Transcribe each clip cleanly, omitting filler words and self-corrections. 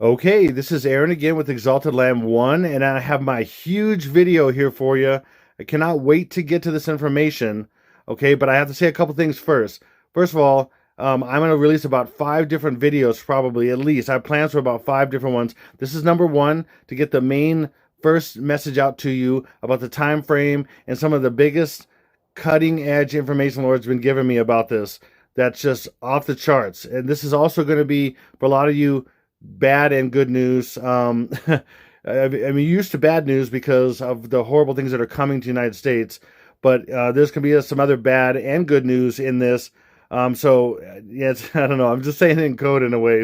Okay, this is Aaron again with Exalted Lamb 1, and I have my huge video here for you. I cannot wait to get to this information, okay, but I have to say a couple things first. First of all, I'm going to release about 5 different videos, probably, at least. I have plans for about 5 different ones. This is number 1, to get the main first message out to you about the time frame and some of the biggest cutting-edge information the Lord's been giving me about this. That's just off the charts. And this is also going to be, for a lot of you, bad and good news. I mean, used to bad news because of the horrible things that are coming to the United States, but there's going to be some other bad and good news in this. Yeah, I don't know. I'm just saying it in code in a way.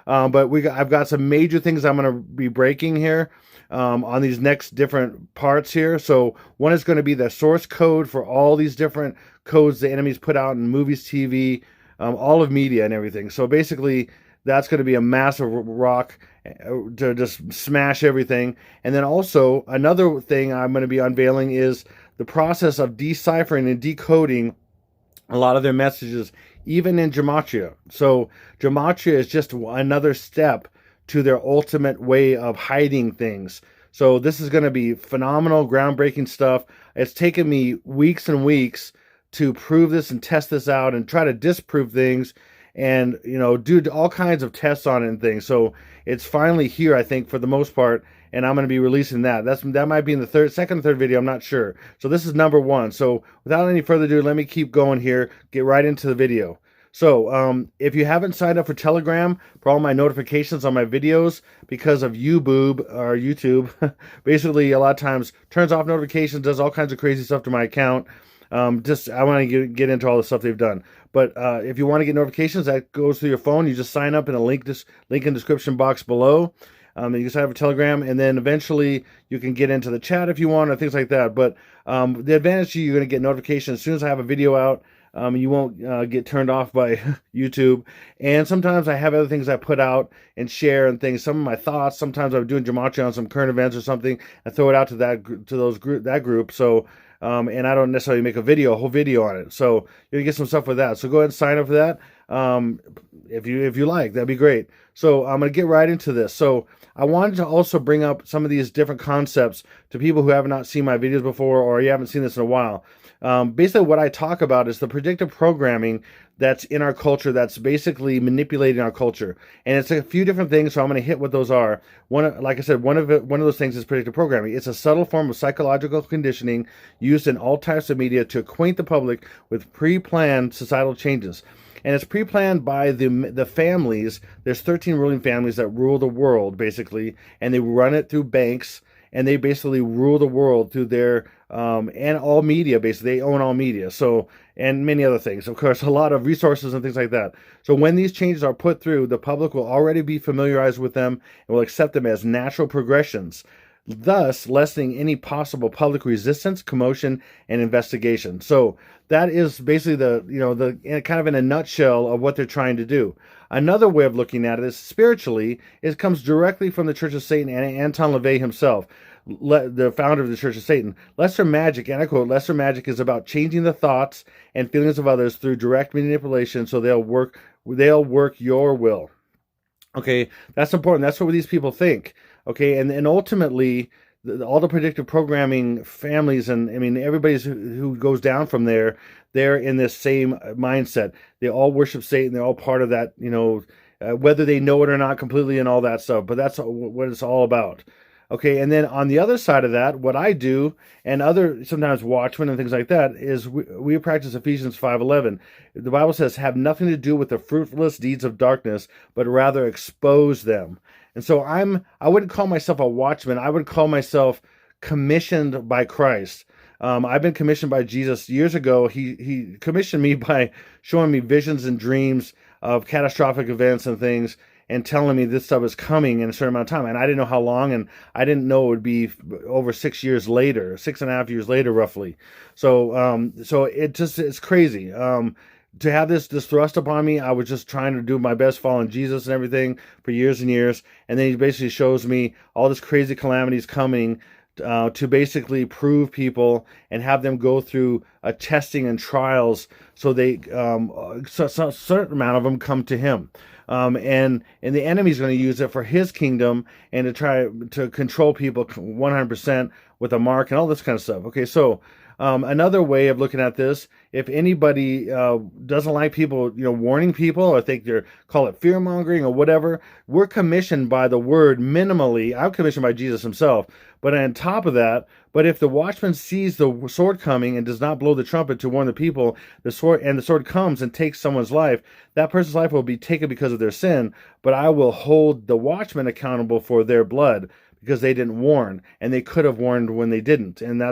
I've got some major things I'm going to be breaking here on these next different parts here. So one is going to be the source code for all these different codes the enemies put out in movies, TV, all of media and everything. So basically, that's going to be a massive rock to just smash everything. And then also another thing I'm going to be unveiling is the process of deciphering and decoding a lot of their messages, even in gematria. So gematria is just another step to their ultimate way of hiding things. So this is going to be phenomenal, groundbreaking stuff. It's taken me weeks and weeks to prove this and test this out and try to disprove things and do all kinds of tests on it and things. So it's finally here, I think, for the most part, and I'm going to be releasing that. That might be in the second or third video. I'm not sure. So this is number 1. So without any further ado, let me keep going here. Get right into the video. So if you haven't signed up for Telegram for all my notifications on my videos because of YouBoob or YouTube, basically a lot of times turns off notifications, does all kinds of crazy stuff to my account. I want to get into all the stuff they've done. But if you want to get notifications, that goes through your phone. You just sign up in a link in description box below. You can sign up for Telegram, and then eventually you can get into the chat if you want, or things like that. But the advantage to you, you're going to get notifications as soon as I have a video out. You won't get turned off by YouTube. And sometimes I have other things I put out and share and things. Some of my thoughts. Sometimes I'm doing gematria on some current events or something. I throw it out to that group. So. And I don't necessarily make a whole video on it. So you're gonna get some stuff with that. So go ahead and sign up for that. If you like, that'd be great. So I'm gonna get right into this. So I wanted to also bring up some of these different concepts to people who have not seen my videos before, or you haven't seen this in a while. Basically, what I talk about is the predictive programming that's in our culture that's basically manipulating our culture. And it's a few different things, so I'm going to hit what those are. Like I said, one of those things is predictive programming. It's a subtle form of psychological conditioning used in all types of media to acquaint the public with pre-planned societal changes. And it's pre-planned by the families. There's 13 ruling families that rule the world, basically, and they run it through banks, and they basically rule the world through their and all media. Basically, they own all media. So, and many other things, of course, a lot of resources and things like that. So when these changes are put through, the public will already be familiarized with them and will accept them as natural progressions, thus lessening any possible public resistance, commotion, and investigation. So that is basically the kind of in a nutshell of what they're trying to do. Another way of looking at it is spiritually. It comes directly from the Church of Satan and Anton LaVey himself, the founder of the Church of Satan. Lesser magic, and I quote, lesser magic is about changing the thoughts and feelings of others through direct manipulation so they'll work your will. Okay, that's important. That's what these people think. Okay, and ultimately, all the predictive programming families, and I mean everybody's who goes down from there, they're in this same mindset. They all worship Satan. They're all part of that, whether they know it or not completely and all that stuff. But that's what it's all about. Okay, and then on the other side of that, what I do, and other sometimes watchmen and things like that, is we practice Ephesians 5:11. The Bible says, "Have nothing to do with the fruitless deeds of darkness, but rather expose them." And so I wouldn't call myself a watchman. I would call myself commissioned by Christ. I've been commissioned by Jesus years ago. He commissioned me by showing me visions and dreams of catastrophic events and things, and telling me this stuff is coming in a certain amount of time. And I didn't know how long, and I didn't know it would be over 6 years later, 6.5 years later, roughly. So it's crazy. To have this thrust upon me, I was just trying to do my best following Jesus and everything for years and years. And then he basically shows me all this crazy calamities coming to basically prove people and have them go through testing and trials so they, so a certain amount of them come to him. and the enemy's going to use it for his kingdom and to try to control people 100% with a mark and all this kind of stuff. Okay, so another way of looking at this, if anybody doesn't like people, warning people, or think they're call it fear mongering or whatever, we're commissioned by the word minimally. I'm commissioned by Jesus himself. But on top of that, but if the watchman sees the sword coming and does not blow the trumpet to warn the people, the sword comes and takes someone's life, that person's life will be taken because of their sin. But I will hold the watchman accountable for their blood because they didn't warn, and they could have warned when they didn't. And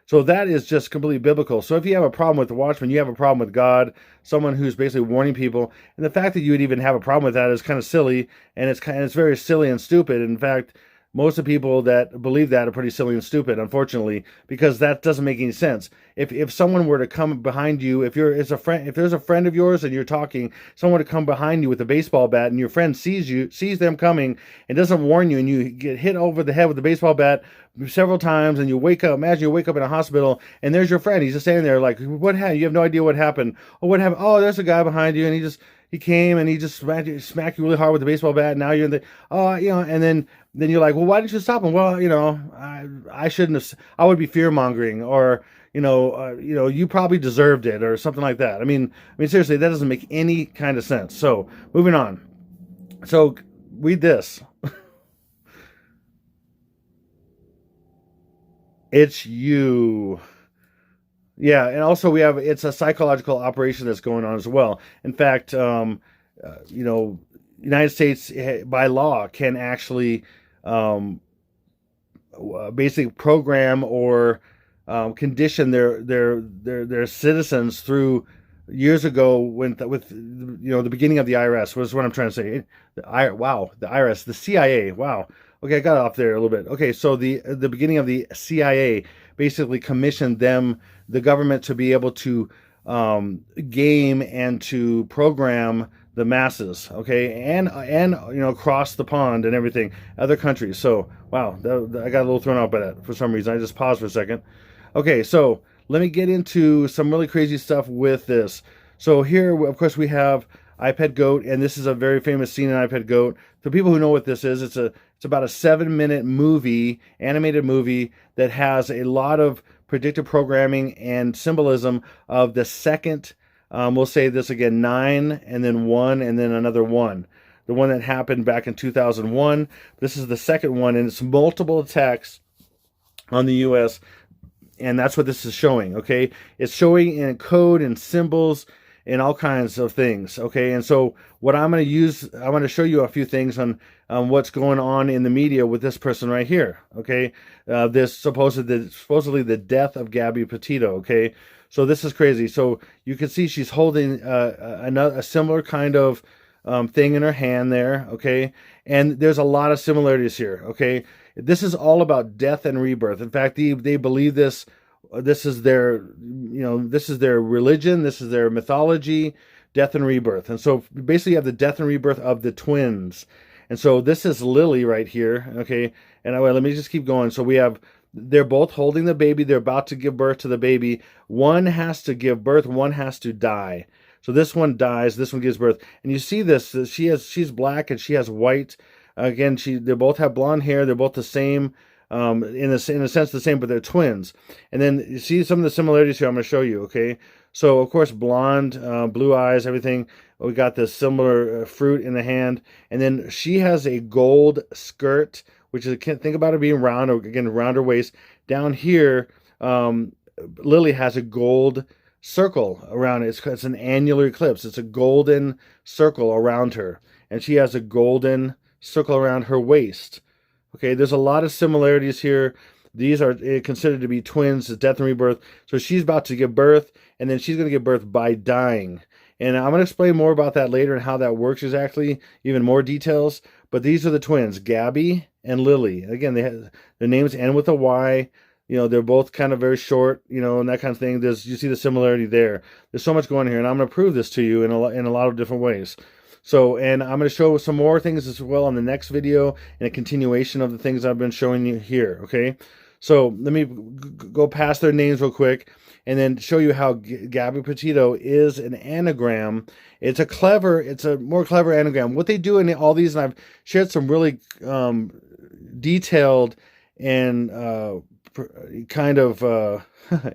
so that is just completely biblical. So if you have a problem with the watchman, you have a problem with God, someone who's basically warning people. And the fact that you would even have a problem with that is kind of silly, and it's very silly and stupid. In fact, most of the people that believe that are pretty silly and stupid, unfortunately, because that doesn't make any sense. If someone were to come behind you, if there's a friend of yours and you're talking, someone were to come behind you with a baseball bat, and your friend sees them coming and doesn't warn you, and you get hit over the head with the baseball bat several times, and you wake up. Imagine you wake up in a hospital, and there's your friend. He's just standing there like, what happened? You have no idea what happened. Oh, what happened? Oh, there's a guy behind you, and he came and he just smacked you really hard with the baseball bat. And now you're in the, and then you're like, well, why didn't you stop him? Well, I shouldn't have. I would be fear mongering, or you probably deserved it, or something like that. I mean, seriously, that doesn't make any kind of sense. So moving on. So read this. It's you. Yeah, and also it's a psychological operation that's going on as well. In fact, United States by law can actually basically program or condition their citizens through years ago with the beginning of the IRS was what I'm trying to say. The IRS, the CIA. Wow. Okay, I got off there a little bit. Okay, so the beginning of the CIA basically commissioned the government, to be able to game and to program the masses, okay, and across the pond and everything, other countries. So wow, I got a little thrown out by that for some reason. I just paused for a second. Okay, so let me get into some really crazy stuff with this. So here, of course, we have iPad Goat, and this is a very famous scene in iPad Goat. For people who know what this is, it's about a 7-minute movie, animated movie, that has a lot of predictive programming and symbolism of the second, we'll say this again, 9, and then 1, and then another 1. The one that happened back in 2001. This is the second one, and it's multiple attacks on the U.S., and that's what this is showing, okay? It's showing in code and symbols and all kinds of things, okay? And so what I'm going to use, I want to show you a few things on what's going on in the media with this person right here, okay? This supposedly the death of Gabby Petito, okay? So this is crazy. So you can see she's holding a similar kind of thing in her hand there, okay? And there's a lot of similarities here, okay? This is all about death and rebirth. In fact, they believe this. This is their religion. This is their mythology, death and rebirth. And so basically you have the death and rebirth of the twins. And so this is Lily right here, okay? And let me just keep going. So they're both holding the baby. They're about to give birth to the baby. One has to give birth. One has to die. So this one dies. This one gives birth. And you see this. She's black and she has white. Again, they both have blonde hair. They're both the same. In a sense the same, but they're twins. And then you see some of the similarities here I'm going to show you, okay? So, of course, blonde, blue eyes, everything. We got this similar fruit in the hand. And then she has a gold skirt, which is, think about it being round, or again, around her waist. Down here, Lily has a gold circle around it. It's an annular eclipse. It's a golden circle around her. And she has a golden circle around her waist. Okay, there's a lot of similarities here. These are considered to be twins, death and rebirth. So she's about to give birth, and then she's going to give birth by dying. And I'm going to explain more about that later and how that works exactly, even more details. But these are the twins, Gabby and Lily. Again, their names end with a Y. They're both kind of very short, and that kind of thing. You see the similarity there. There's so much going on here, and I'm going to prove this to you in a lot of different ways. So, and I'm going to show some more things as well on the next video, and a continuation of the things I've been showing you here, okay? So let me go past their names real quick and then show you how Gabby Petito is an anagram. It's a more clever anagram. What they do in all these, and I've shared some really detailed and kind of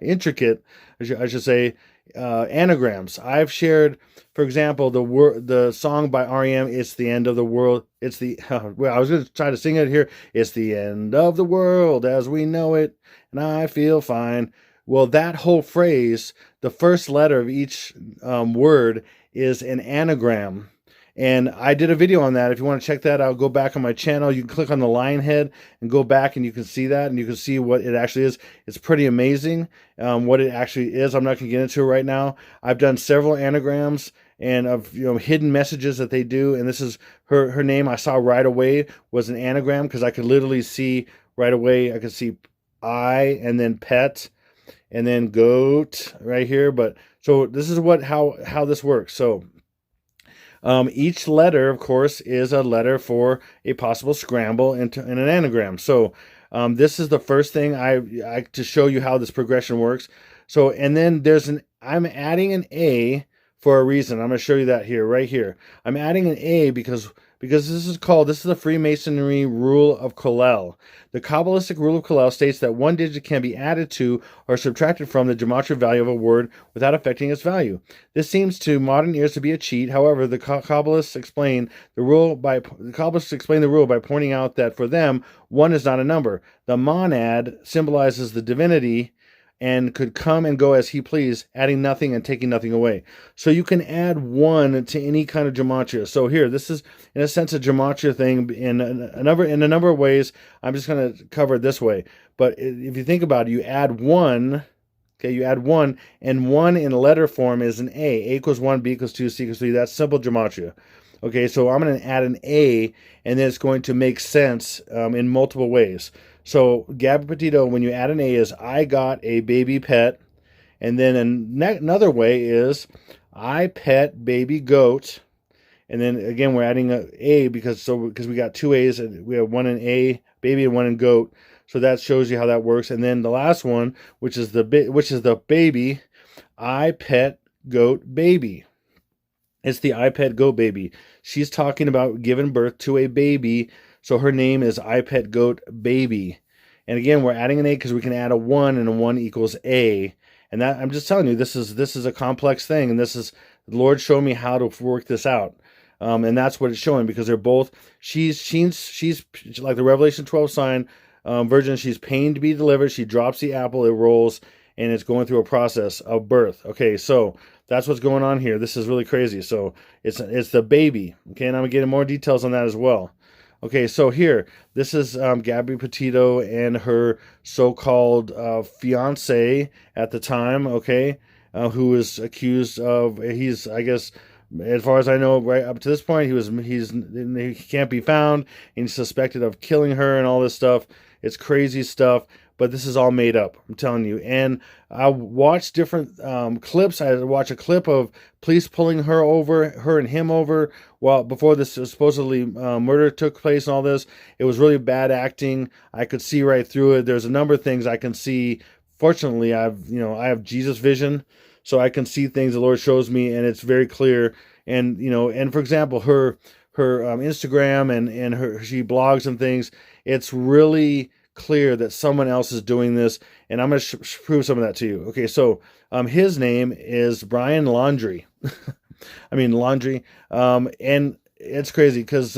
intricate, I should say, anagrams. I've shared, for example, the song by REM, "It's the End of the World." It's the well, I was going to try to sing it here. It's the end of the world as we know it, and I feel fine. Well, that whole phrase, the first letter of each word is an anagram. And I did a video on that. If you want to check that out, go back on my channel. You can click on the lion head and go back and you can see that and you can see what it actually is. It's pretty amazing what it actually is. I'm not going to get into it right now. I've done several anagrams and of hidden messages that they do. And this is her name. I saw right away was an anagram because I could literally see right away. I could see I and then pet and then goat right here. But so this is how this works. So each letter, of course, is a letter for a possible scramble in an anagram. So this is the first thing I to show you how this progression works. So, and then I'm adding an A for a reason. I'm going to show you that here, right here. I'm adding an A because this is the Freemasonry rule of Kollel. The Kabbalistic rule of Kollel states that one digit can be added to or subtracted from the gematria value of a word without affecting its value. This seems to modern ears to be a cheat. However, the Kabbalists explain the rule by pointing out that for them, one is not a number. The monad symbolizes the divinity and could come and go as he pleased, adding nothing and taking nothing away. So you can add one to any kind of gematria. So here, this is in a sense a gematria thing in a number of ways. I'm just going to cover it this way. But if you think about it, you add one. Okay, you add one, and one in letter form is an A. A equals 1, B equals 2, C equals 3. That's simple gematria. Okay, so I'm going to add an A, and then it's going to make sense in multiple ways. So Gabby Petito, when you add an A, is I got a baby pet. And then another way is I pet baby goat. And then again, we're adding an A because we got two A's. And we have one in A, baby, and one in goat. So that shows you how that works. And then the last one, which is the baby, I pet goat baby. It's the I pet goat baby. She's talking about giving birth to a baby. So her name is I Pet Goat Baby. And again, we're adding an A because we can add a 1 and a 1 equals A. And that, I'm just telling you, this is a complex thing. And the Lord showed me how to work this out. And that's what it's showing because they're both, she's like the Revelation 12 sign virgin. She's pained to be delivered. She drops the apple, it rolls, and it's going through a process of birth. Okay, so that's what's going on here. This is really crazy. So it's the baby. Okay, and I'm getting more details on that as well. Okay, so here, this is Gabby Petito and her so-called fiance at the time, okay, who is accused of, he's, I guess, as far as I know, right up to this point, he can't be found, and he's suspected of killing her and all this stuff. It's crazy stuff, but this is all made up, I'm telling you. And I watched different clips. I watched a clip of police pulling her and him over before this supposedly murder took place and all this. It was really bad acting. I could see right through it. There's a number of things I can see. Fortunately, I have Jesus vision, so I can see things the Lord shows me, and it's very clear. And and for example, her Instagram and she blogs and things. It's really clear that someone else is doing this, and I'm going to prove some of that to you. Okay, so his name is Brian Laundrie. I mean Laundrie, and it's crazy because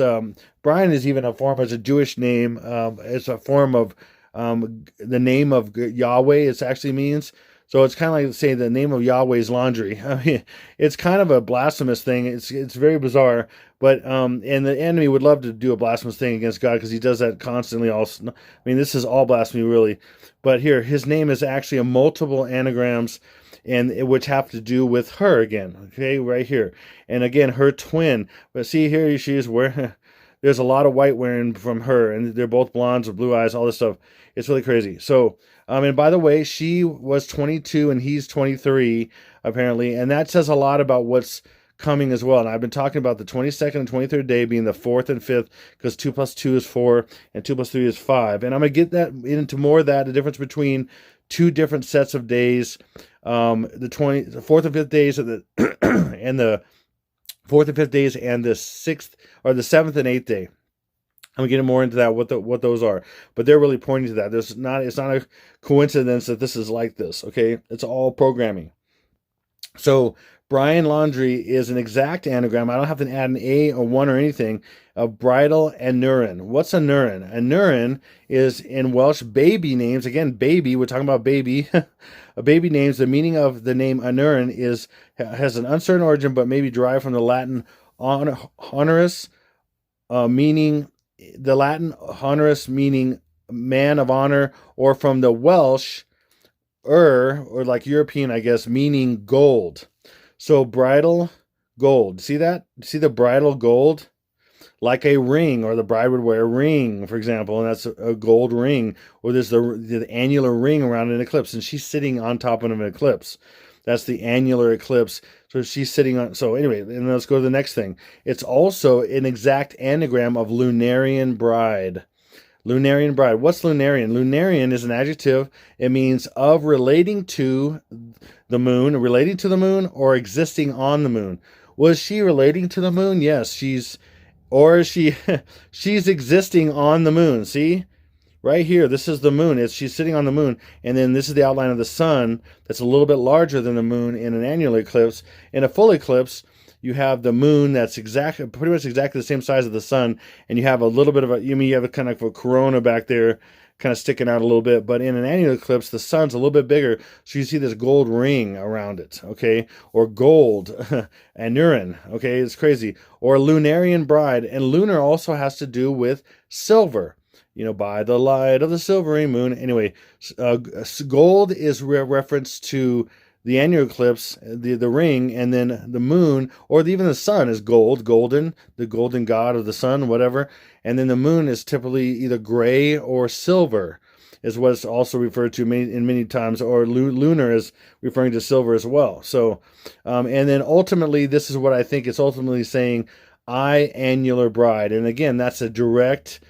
Brian is even a form as a Jewish name. It's a form of the name of Yahweh. It actually means. So it's kind of like saying the name of Yahweh's laundry. I mean, it's kind of a blasphemous thing. It's very bizarre. But and the enemy would love to do a blasphemous thing against God because he does that constantly. Also, I mean, this is all blasphemy, really. But here, his name is actually a multiple anagrams, and which have to do with her again. Okay, right here, and again, her twin. But see here, she is wearing. There's a lot of white wearing from her, and they're both blondes with blue eyes. All this stuff. It's really crazy. So. And by the way, she was 22 and he's 23, apparently. And that says a lot about what's coming as well. And I've been talking about the 22nd and 23rd day being the 4th and 5th, because 2 plus 2 is 4 and 2 plus 3 is 5. And I'm going to get that into more of that, the difference between two different sets of days, the 4th and 5th days of the and the 4th and 5th days, and the 6th or the 7th and 8th day. I'm getting more into that, what those are, but they're really pointing to that. It's not a coincidence that this is like this. Okay, it's all programming. So Brian Laundrie is an exact anagram. I don't have to add an A or 1 or anything, of bridal and neuron. What's a neuron? A neuron is, in Welsh, baby names. Again, baby, we're talking about baby. A baby names, the meaning of the name anurin has an uncertain origin, but may be derived from the Latin honoris, meaning the Latin honoris, meaning man of honor, or from the Welsh or like European, I guess, meaning gold. So bridal gold. See that? See the bridal gold? Like a ring, or the bride would wear a ring, for example, and that's a gold ring. Or there's the annular ring around an eclipse, and she's sitting on top of an eclipse. That's the annular eclipse. So she's sitting on. So anyway, and let's go to the next thing. It's also an exact anagram of lunarian bride. Lunarian bride. What's lunarian? Lunarian is an adjective. It means of relating to the moon, or existing on the moon. Was she relating to the moon? Yes, she's existing on the moon. See? Right here, this is the moon. She's sitting on the moon, and then this is the outline of the sun that's a little bit larger than the moon in an annular eclipse. In a full eclipse, you have the moon that's pretty much exactly the same size as the sun, and you have a little bit of you have a kind of a corona back there, kind of sticking out a little bit. But in an annular eclipse, the sun's a little bit bigger, so you see this gold ring around it, okay? Or gold, anurin, okay? It's crazy. Or lunarian bride, and lunar also has to do with silver. By the light of the silvery moon. Anyway, gold is reference to the annular eclipse, the ring, and then the moon, or even the sun is golden, the golden god of the sun, whatever. And then the moon is typically either gray or silver, is what it's also referred to many times, or lunar is referring to silver as well. So, and then ultimately, this is what I think it's ultimately saying, I annular bride. And again, that's a direct...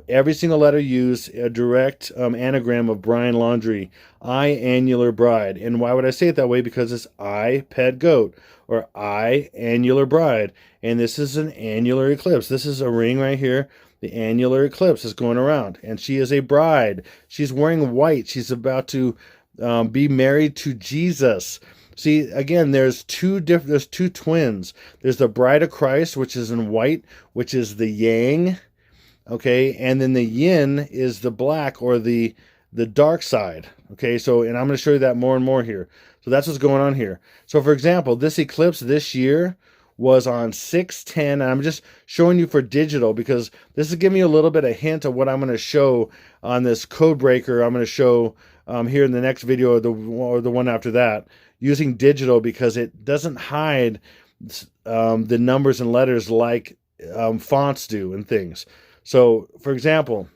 every single letter used, a direct anagram of Brian Laundrie, I annular bride. And why would I say it that way? Because it's I pet goat, or I annular bride. And this is an annular eclipse. This is a ring right here. The annular eclipse is going around, and she is a bride. She's wearing white. She's about to be married to Jesus. See, again, there's two twins. There's the bride of Christ, which is in white, which is the yang. Okay, and then the yin is the black, or the dark side. Okay, so, and I'm going to show you that more and more here. So that's what's going on here. So, for example, this eclipse this year was on 6/10, and I'm just showing you for digital because this is giving you a little bit of hint of what I'm going to show on this code breaker. I'm going to show here in the next video, or the one after that, using digital, because it doesn't hide the numbers and letters like fonts do and things. So, for example,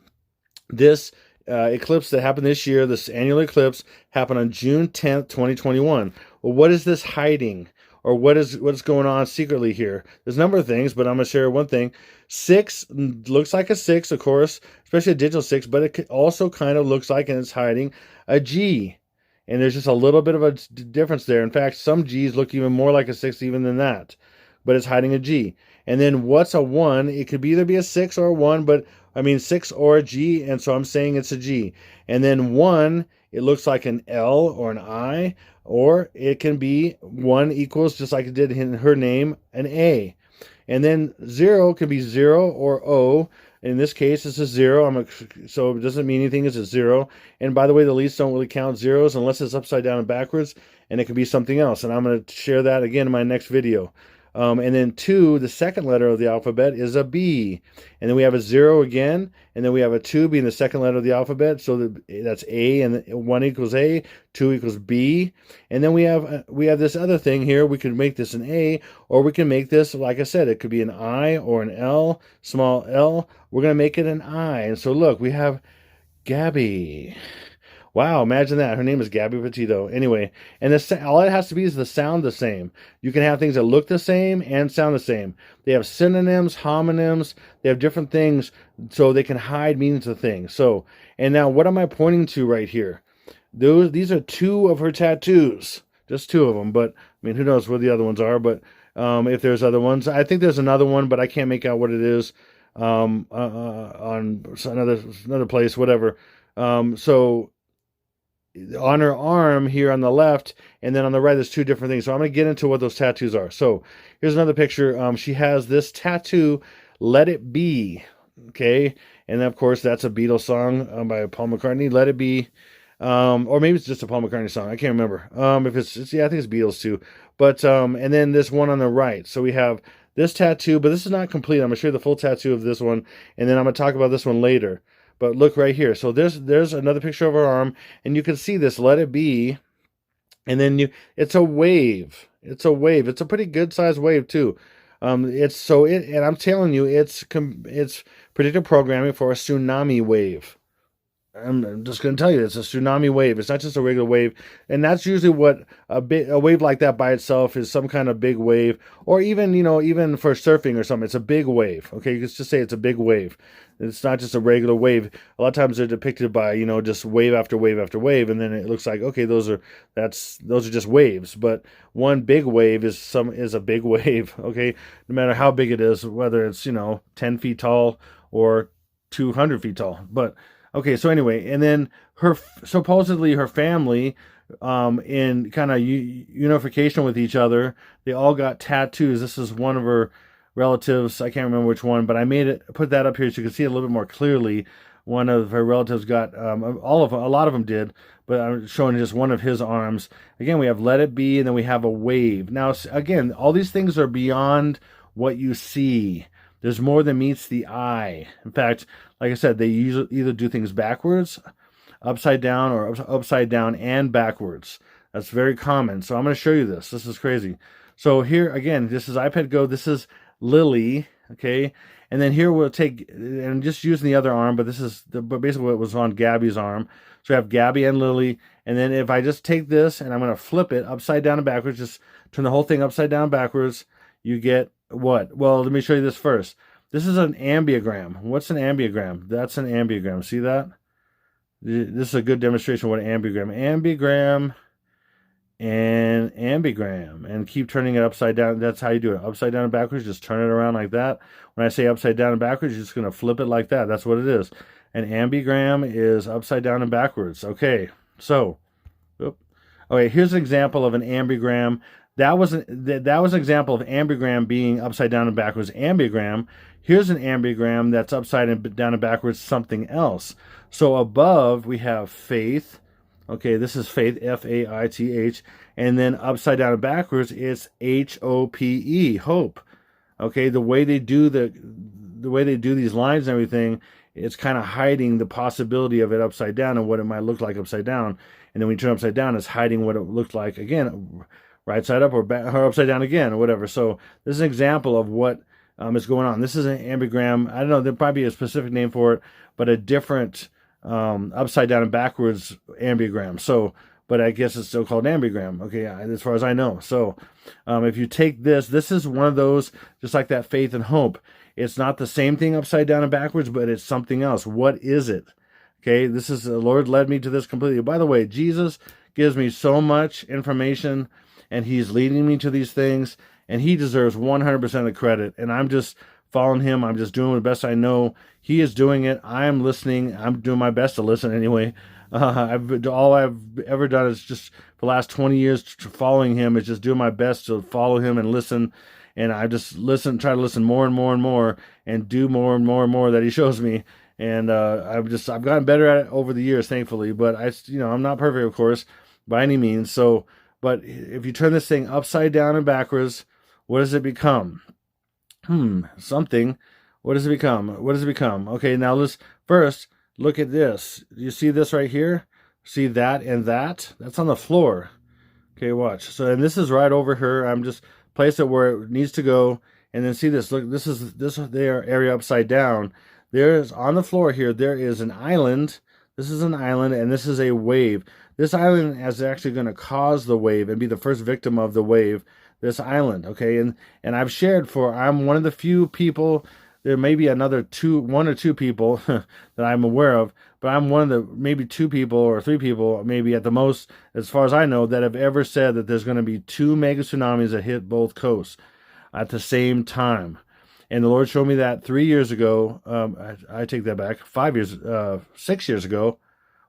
this eclipse that happened this year, this annual eclipse, happened on June 10th, 2021. Well, what is this hiding? Or what is going on secretly here? There's a number of things, but I'm going to share one thing. 6 looks like a 6, of course, especially a digital 6, but it also kind of looks like, and it's hiding, a G. And there's just a little bit of a difference there. In fact, some G's look even more like a 6 even than that. But it's hiding a G. And then what's a 1? It could either be a 6 or a 1, but I mean 6 or a G, and so I'm saying it's a G. And then 1, it looks like an L or an I, or it can be 1 equals, just like it did in her name, an A. And then 0 can be 0 or O. In this case, it's a 0. So it doesn't mean anything. It's a 0. And by the way, the leads don't really count zeros unless it's upside down and backwards, and it can be something else. And I'm going to share that again in my next video. And then 2, the second letter of the alphabet, is a B. And then we have a 0 again, and then we have a 2 being the second letter of the alphabet. So that's A, and 1 equals A, 2 equals B. And then we have this other thing here. We could make this an A, or we can make this, like I said, it could be an I or an L, small L. We're going to make it an I. And so look, we have Gabby. Wow, imagine that. Her name is Gabby Petito. Anyway, and all it has to be is the sound the same. You can have things that look the same and sound the same. They have synonyms, homonyms. They have different things so they can hide meanings of things. So, and now what am I pointing to right here? These are two of her tattoos. Just two of them, but I mean, who knows what the other ones are? But if there's other ones, I think there's another one, but I can't make out what it is on another place, whatever. So on her arm here on the left, and then on the right, there's two different things. So I'm going to get into what those tattoos are. So here's another picture. She has this tattoo, Let It Be. Okay. And then, of course, that's a Beatles song by Paul McCartney, Let It Be. Or maybe it's just a Paul McCartney song. I can't remember. If yeah, I think it's Beatles too. But, and then this one on the right. So we have this tattoo, but this is not complete. I'm going to show you the full tattoo of this one, and then I'm going to talk about this one later. But look right here. So there's another picture of her arm, and you can see this, Let It Be. And then it's a wave. It's a wave. It's a pretty good sized wave too. And I'm telling you, it's predictive programming for a tsunami wave. I'm just going to tell you, it's a tsunami wave. It's not just a regular wave, and that's usually what a wave like that by itself is, some kind of big wave, or even even for surfing or something, it's a big wave. Okay, you can just say it's a big wave. It's not just a regular wave. A lot of times they're depicted by just wave after wave after wave, and then it looks like, okay, those are just waves. But one big wave is a big wave. Okay, no matter how big it is, whether it's 10 feet tall or 200 feet tall, but. Okay, so anyway, and then supposedly her family, in kind of unification with each other, they all got tattoos. This is one of her relatives. I can't remember which one, but I put that up here so you can see it a little bit more clearly. One of her relatives got a lot of them did, but I'm showing just one of his arms. Again, we have Let It Be, and then we have a wave. Now, again, all these things are beyond what you see. There's more than meets the eye. In fact, like I said, they either do things backwards, upside down, or upside down and backwards. That's very common. So I'm going to show you this. This is crazy. So here, again, this is iPad Go. This is Lily, okay? And then here we'll take, and just using the other arm, but this is basically what was on Gabby's arm. So we have Gabby and Lily. And then if I just take this and I'm going to flip it upside down and backwards, just turn the whole thing upside down and backwards, you get what? Well, let me show you this first. This is an ambiogram. What's an ambiogram? That's an ambiogram. See that? This is a good demonstration of what an ambiogram. Ambiogram and ambiogram. And keep turning it upside down. That's how you do it. Upside down and backwards. Just turn it around like that. When I say upside down and backwards, you're just going to flip it like that. That's what it is. An ambiogram is upside down and backwards. Okay. So, okay, here's an example of an ambiogram. That was an example of ambiogram being upside down and backwards. Ambiogram. Here's an ambiogram that's upside down and backwards something else. So above we have faith. Okay, this is faith, F-A-I-T-H, and then upside down and backwards it's H-O-P-E, hope. Okay, the way they do these lines and everything, it's kind of hiding the possibility of it upside down and what it might look like upside down. And then when you turn upside down, it's hiding what it looks like again, right side up or upside down again or whatever. So this is an example of what is going on. This is an ambiogram. I don't know, there'll probably be a specific name for it, but a different upside down and backwards ambiogram. So, but I guess it's still called an ambiogram. Okay, as far as I know. So if you take this is one of those, just like that faith and hope. It's not the same thing upside down and backwards, but it's something else. What is it? Okay, this is the Lord led me to this completely. By the way, Jesus gives me so much information, and he's leading me to these things, and he deserves 100% of the credit. And I'm just following him. I'm just doing the best I know. He is doing it. I am listening. I'm doing my best to listen anyway. All I've ever done is just for the last 20 years following him is just doing my best to follow him and listen. And I just try to listen more and more and more, and do more and more and more that he shows me. And I've gotten better at it over the years, thankfully. But I'm not perfect, of course, by any means. So, but if you turn this thing upside down and backwards, what does it become? Something. What does it become? What does it become? Okay, now let's first look at this. You see this right here? See that and that? That's on the floor. Okay, watch. So, and this is right over here. I'm just place it where it needs to go. And then see this. Look, this is their area upside down. There's on the floor here. There is an island. This is an island, and this is a wave. This island is actually going to cause the wave and be the first victim of the wave. This island, okay, and I've shared for I'm one of the few people. There may be another one or two people that I'm aware of, but I'm one of the maybe two people or three people, maybe at the most, as far as I know, that have ever said that there's going to be two mega tsunamis that hit both coasts at the same time. And the Lord showed me that 3 years ago. I take that back. 6 years ago.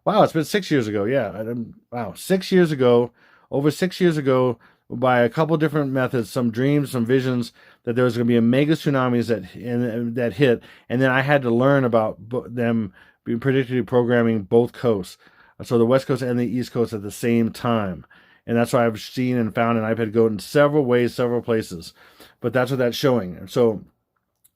Wow, it's been 6 years ago. Yeah. Wow, 6 years ago. Over 6 years ago, by a couple different methods, some dreams, some visions, that there was going to be a mega tsunamis that hit. And then I had to learn about them being predictively programming both coasts. So the West Coast and the East Coast at the same time. And that's why I've seen and found an iPad go in several ways, several places. But that's what that's showing. So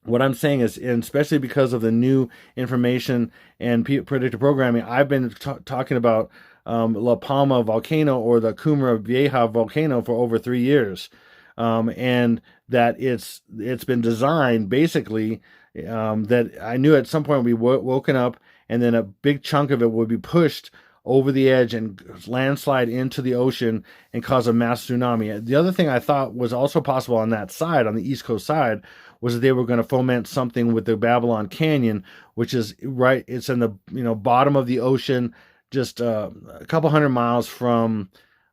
what I'm saying is, and especially because of the new information and predictive programming, I've been talking about La Palma volcano or the Cumbre Vieja volcano for over 3 years, and that it's been designed basically that I knew at some point we woken up, and then a big chunk of it would be pushed over the edge and landslide into the ocean and cause a mass tsunami. The other thing I thought was also possible on that side, on the East Coast side, was that they were going to foment something with the Babylon Canyon, which is right. It's in the bottom of the ocean, just a couple hundred miles from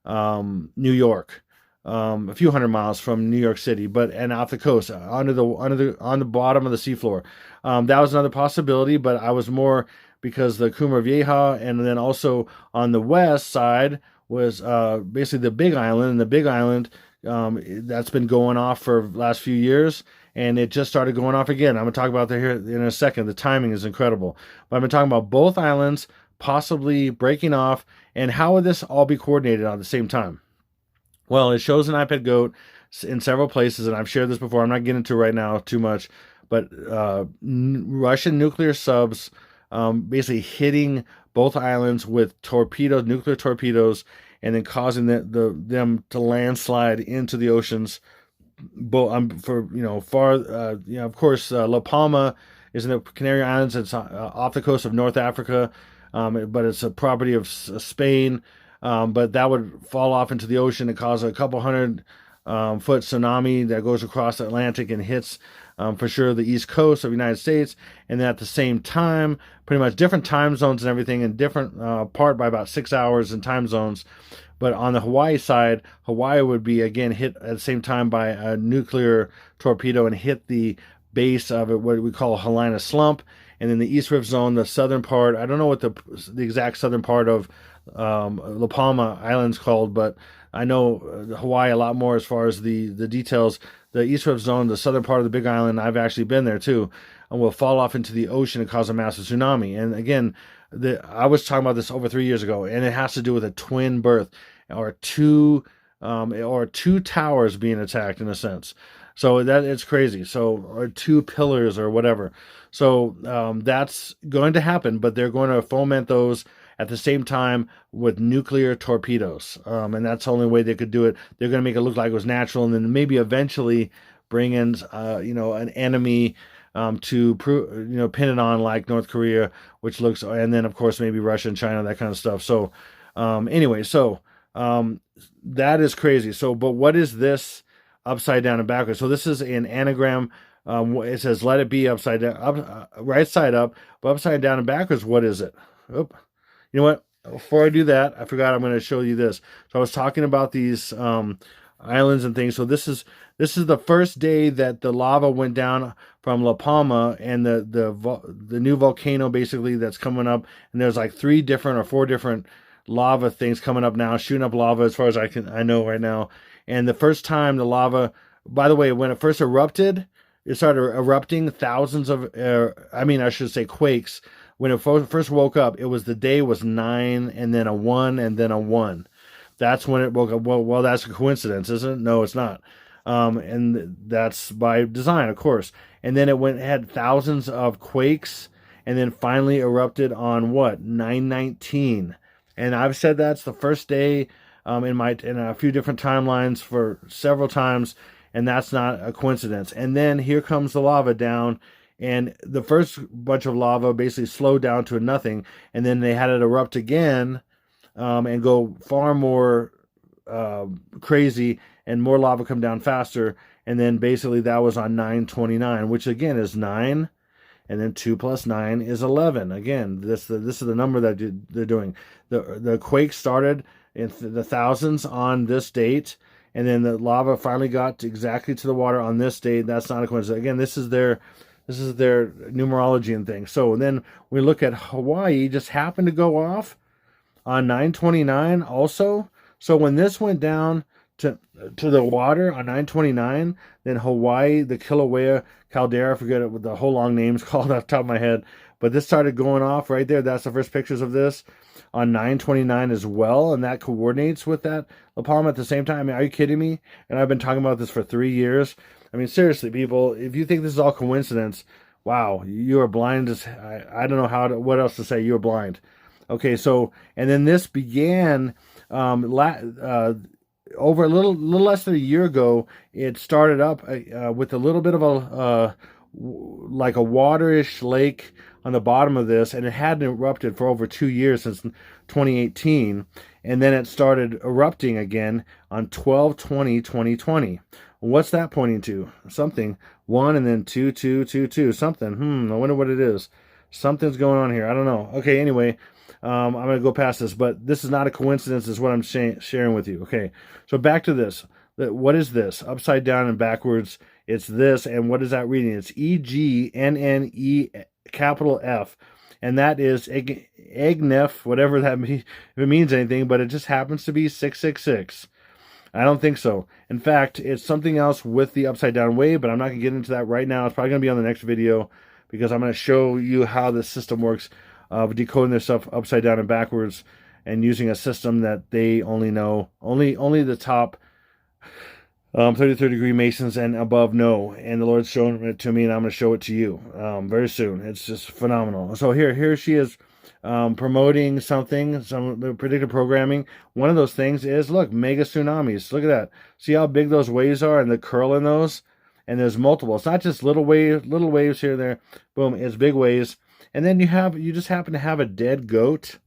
New York, a few hundred miles from New York City, and off the coast, on the bottom of the seafloor. That was another possibility, but I was more because the Cumbre Vieja, and then also on the west side was basically the Big Island, and the Big Island that's been going off for the last few years. And it just started going off again. I'm going to talk about that here in a second. The timing is incredible. But I've been talking about both islands possibly breaking off, and how would this all be coordinated at the same time? Well, it shows an iPad Goat in several places, and I've shared this before. I'm not getting into it right now too much, but Russian nuclear subs basically hitting both islands with nuclear torpedoes, and then causing them to landslide into the oceans. Of course, La Palma is in the Canary Islands. It's off the coast of North Africa, but it's a property of Spain. But that would fall off into the ocean and cause a couple hundred foot tsunami that goes across the Atlantic and hits for sure the East Coast of the United States. And then at the same time, pretty much different time zones and everything, and different apart by about 6 hours in time zones. But on the Hawaii side, Hawaii would be again hit at the same time by a nuclear torpedo and hit the base of it, what we call Helena Slump. And then the East Rift Zone, the southern part, I don't know what the exact southern part of La Palma Island's called, but I know Hawaii a lot more as far as the details. The East Rift Zone, the southern part of the Big Island, I've actually been there too, and will fall off into the ocean and cause a massive tsunami. And again, I was talking about this over 3 years ago, and it has to do with a twin berth or two towers being attacked in a sense. So that it's crazy. So, or two pillars or whatever. So that's going to happen, but they're going to foment those at the same time with nuclear torpedoes. And that's the only way they could do it. They're going to make it look like it was natural, and then maybe eventually bring in, an enemy to pin it on, like North Korea, which looks, and then of course maybe Russia and China, that kind of stuff. So that is crazy. So, but what is this upside down and backwards? So this is an anagram. It says, let it be upside down, right side up, but upside down and backwards. What is it? Oop. You know what? Before I do that, I forgot I'm going to show you this. So I was talking about these islands and things. So this is the first day that the lava went down from La Palma, and the new volcano basically that's coming up. And there's like 3 different or 4 different lava things coming up now, shooting up lava as far as I know right now. And the first time the lava, by the way, when it first erupted, it started erupting thousands of, quakes. When it first woke up, the day was 9 and then a 1 and then a 1. That's when it woke up. Well, that's a coincidence, isn't it? No, it's not. And that's by design, of course. And then it had thousands of quakes, and then finally erupted on 9/19. And I've said that's the first day in a few different timelines for several times, and that's not a coincidence. And then here comes the lava down And the first bunch of lava basically slowed down to nothing, and then they had it erupt again, and go far more crazy, and more lava come down faster. And then basically that was on 9/29, which again is 9, and then 2 plus 9 is 11. Again, this is the number that they're doing. The quake started in the thousands on this date, and then the lava finally got exactly to the water on this date. That's not a coincidence. Again, this is their numerology and things. So then we look at Hawaii, just happened to go off on 9/29 also. So when this went down to the water on 9/29, then Hawaii, the Kilauea caldera, I forget what the whole long name's called off the top of my head, but this started going off right there. That's the first pictures of this on 9/29 as well, and that coordinates with that La Palma at the same time. I mean, are you kidding me? And I've been talking about this for 3 years. I mean, seriously, people, if you think this is all coincidence, wow, you are blind as I don't know what else to say. You're blind. Okay, so, and then this began over a little less than a year ago. It started up with a little bit of a like a waterish lake on the bottom of this, and it hadn't erupted for over 2 years, since 2018, and then it started erupting again on 12/20/2020. What's that pointing to? Something. 1 and then 2, 2, 2, 2. Something. I wonder what it is. Something's going on here. I don't know. Okay, anyway, I'm going to go past this, but this is not a coincidence, is what I'm sharing with you. Okay, so back to this. What is this? Upside down and backwards. It's this, and what is that reading? It's EGNNE capital F, and that is Egnef, whatever that means, if it means anything, but it just happens to be 666. I don't think so. In fact, it's something else with the upside down wave, but I'm not going to get into that right now. It's probably going to be on the next video, because I'm going to show you how the system works of decoding their stuff upside down and backwards, and using a system that they only know, only the top 33rd degree Masons and above know. And the Lord's showing it to me, and I'm going to show it to you very soon. It's just phenomenal. So here she is promoting something, some predictive programming. One of those things is, look, mega tsunamis. Look at that. See how big those waves are and the curl in those? And there's multiple. It's not just little waves here and there. Boom, it's big waves. And then you just happen to have a dead goat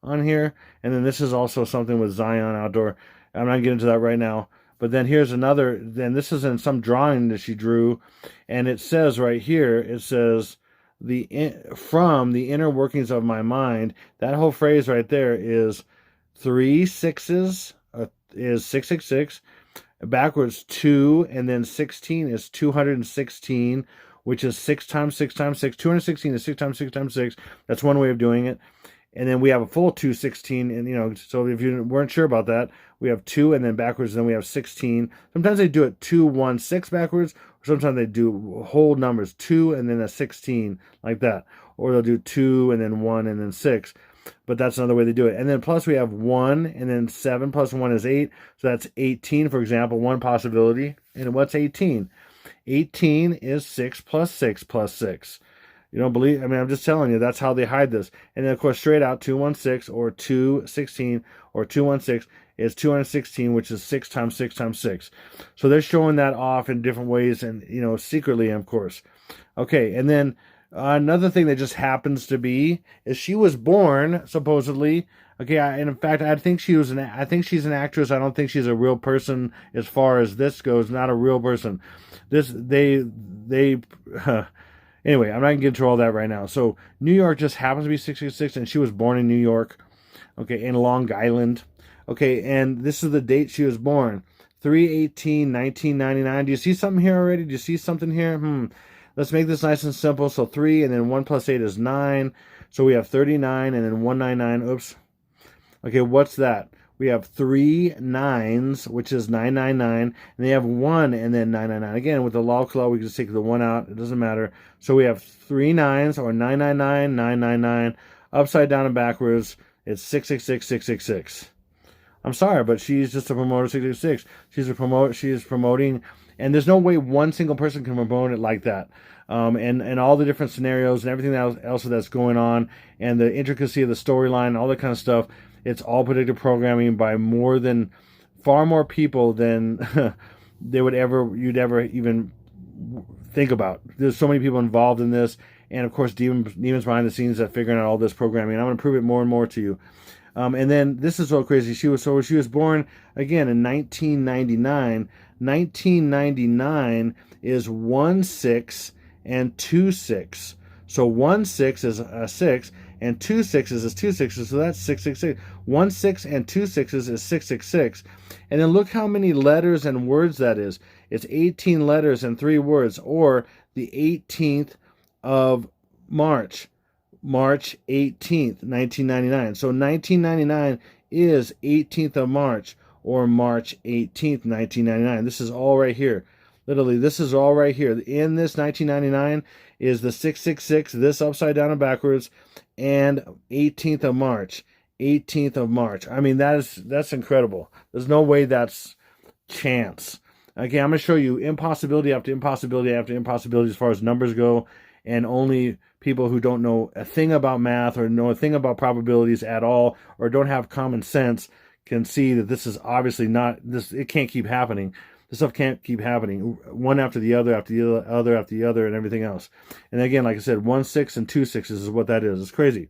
on here. And then this is also something with Zion Outdoor. I'm not getting into that right now. But then here's another, then this is in some drawing that she drew, and it says right here, it says, from the inner workings of my mind. That whole phrase right there is 3 6s, is 666, backwards 2, and then 16 is 216, which is 6 times 6 times 6. 216 is 6 times 6 times 6. That's one way of doing it. And then we have a full 216, and so if you weren't sure about that, we have 2 and then backwards, and then we have 16. Sometimes they do it 2 1 6 backwards, or sometimes they do whole numbers 2 and then a 16 like that, or they'll do 2 and then 1 and then 6. But that's another way they do it. And then plus we have 1 and then 7 plus 1 is 8, so that's 18, for example, one possibility. And what's 18? 18 is 6 plus 6 plus 6. You don't believe? I mean, I'm just telling you, that's how they hide this. And then, of course, straight out, 216 or 216 or 216 is 216, which is 6 times 6 times 6. So they're showing that off in different ways, and, secretly, of course. Okay, and then another thing that just happens to be is she was born, supposedly. Okay, and in fact, I think she's an actress. I don't think she's a real person as far as this goes, not a real person. Anyway, I'm not going to get into all that right now. So New York just happens to be 666, and she was born in New York, okay, in Long Island. Okay, and this is the date she was born, 3/18/1999. Do you see something here already? Do you see something here? Let's make this nice and simple. So 3 and then 1 plus 8 is 9. So we have 39 and then 199. Oops. Okay, what's that? We have 3 9s, which is 999, and they have 1 and then 999. Again, with the law claw, we can just take the 1 out. It doesn't matter. So we have 3 9s, or 999, 999. Upside down and backwards, it's 666, 666. I'm sorry, but she's just a promoter 666. She is promoting, and there's no way one single person can promote it like that. And all the different scenarios and everything else that's going on, and the intricacy of the storyline, all that kind of stuff. It's all predictive programming by far more people than you'd ever even think about. There's so many people involved in this, and of course, demons behind the scenes that figuring out all this programming. And I'm going to prove it more and more to you. And then this is so crazy. She was born again in 1999. 1999 is 1/6 and 2/6. So 1/6 is a 6, and 2/6 is 2/6. So that's 666. 1/6 and 2/6 is 666. And then look how many letters and words that is. It's 18 letters and 3 words, or the 18th of March. March 18th, 1999. So 1999 is 18th of March, or March 18th, 1999. This is all right here. Literally, this is all right here. In this 1999 is the 666, this upside down and backwards, and 18th of March. 18th of March. I mean, that's incredible. There's no way that's chance. Okay, I'm going to show you impossibility after impossibility after impossibility as far as numbers go, and only people who don't know a thing about math or know a thing about probabilities at all, or don't have common sense, can see that this is obviously not this. It can't keep happening. This stuff can't keep happening, one after the other, after the other, after the other, and everything else. And again, like I said, 1/6 and 2/6 is what that is. It's crazy.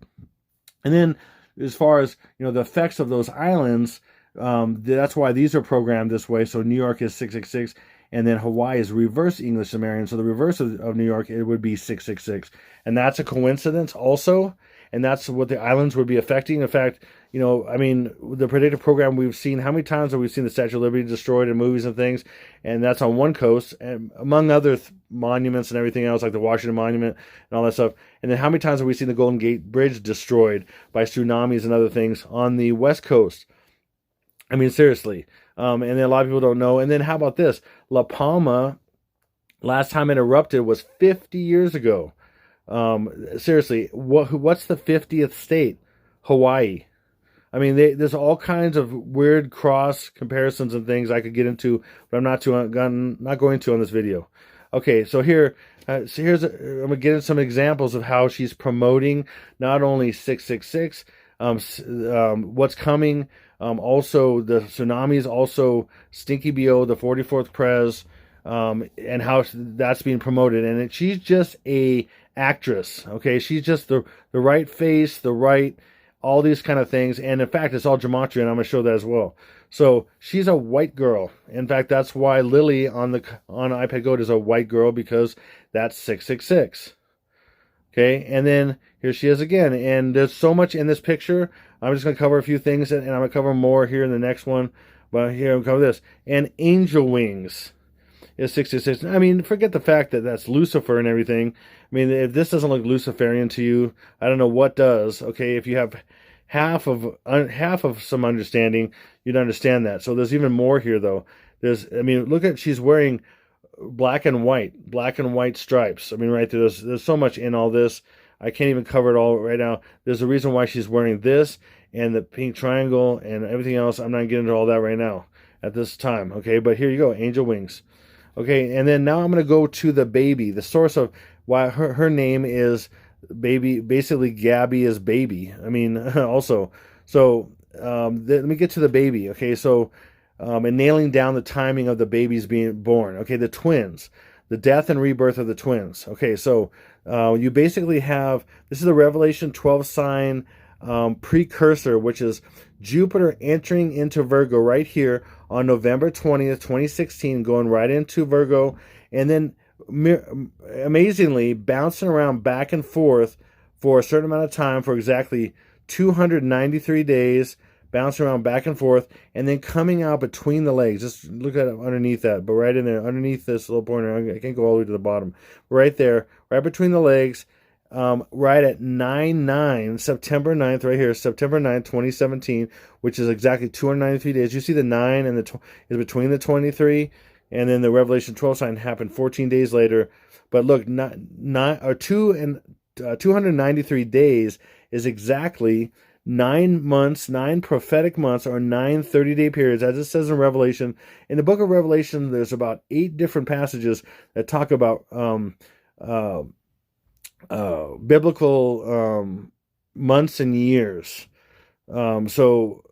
And then, as far as the effects of those islands, that's why these are programmed this way. So New York is 666. And then Hawaii is reverse English Sumerian. So the reverse of New York, it would be 666. And that's a coincidence also. And that's what the islands would be affecting. In fact, I mean, the predictive program we've seen, how many times have we seen the Statue of Liberty destroyed in movies and things? And that's on one coast, and among other monuments and everything else, like the Washington Monument and all that stuff. And then how many times have we seen the Golden Gate Bridge destroyed by tsunamis and other things on the West Coast? I mean, seriously. And then a lot of people don't know. And then how about this? La Palma, last time it erupted was 50 years ago. Seriously, what's the 50th state? Hawaii. I mean, there's all kinds of weird cross comparisons and things I could get into, but I'm not going to on this video. Okay, so I'm gonna get into some examples of how she's promoting not only 666, what's coming, also the tsunamis, also Stinky BO, the 44th Prez, and how that's being promoted. And she's just a actress, okay? She's just the right face, the right, all these kind of things. And in fact, it's all gematria, and I'm going to show that as well. So she's a white girl. In fact, that's why Lily on iPad Goat is a white girl, because that's 666. Okay, and then here she is again. And there's so much in this picture. I'm just going to cover a few things, and I'm going to cover more here in the next one. But here, I'm going to cover this. And angel wings is 66. I mean, forget the fact that that's Lucifer and everything. I mean, if this doesn't look Luciferian to you, I don't know what does. Okay, if you have half of some understanding, you'd understand that. So there's even more here, though. I mean, look at, she's wearing black and white stripes. I mean, right there, there's so much in all this. I can't even cover it all right now. There's a reason why she's wearing this and the pink triangle and everything else. I'm not getting into all that right now at this time. Okay, but here you go, angel wings. Okay, and then now I'm going to go to the baby, the source of why her name is baby. Basically, Gabby is baby. I mean, also. So let me get to the baby. Okay, so and nailing down the timing of the babies being born. Okay, the twins, the death and rebirth of the twins. Okay, so you basically have, this is the Revelation 12 sign precursor, which is Jupiter entering into Virgo right here on November 20th, 2016, going right into Virgo, and then amazingly bouncing around back and forth for a certain amount of time, for exactly 293 days, bouncing around back and forth, and then coming out between the legs. Just look at it underneath that, but right in there, underneath this little pointer, I can't go all the way to the bottom. Right there, right between the legs, right at 9/9, September 9th, right here, September 9th, 2017, which is exactly 293 days. You see the 9 and the is between the 23, and then the Revelation 12 sign happened 14 days later. But look, 293 days is exactly 9 months, 9 prophetic months, or 9 30-day periods, as it says in Revelation. In the book of Revelation, there's about 8 different passages that talk about biblical months and years. So,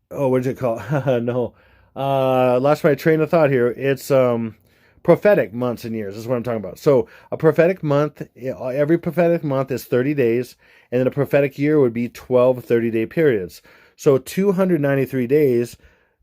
what did it call? No, lost my train of thought here. It's prophetic months and years is what I'm talking about. So a prophetic month, every prophetic month is 30 days, and then a prophetic year would be 12 30-day periods. So 293 days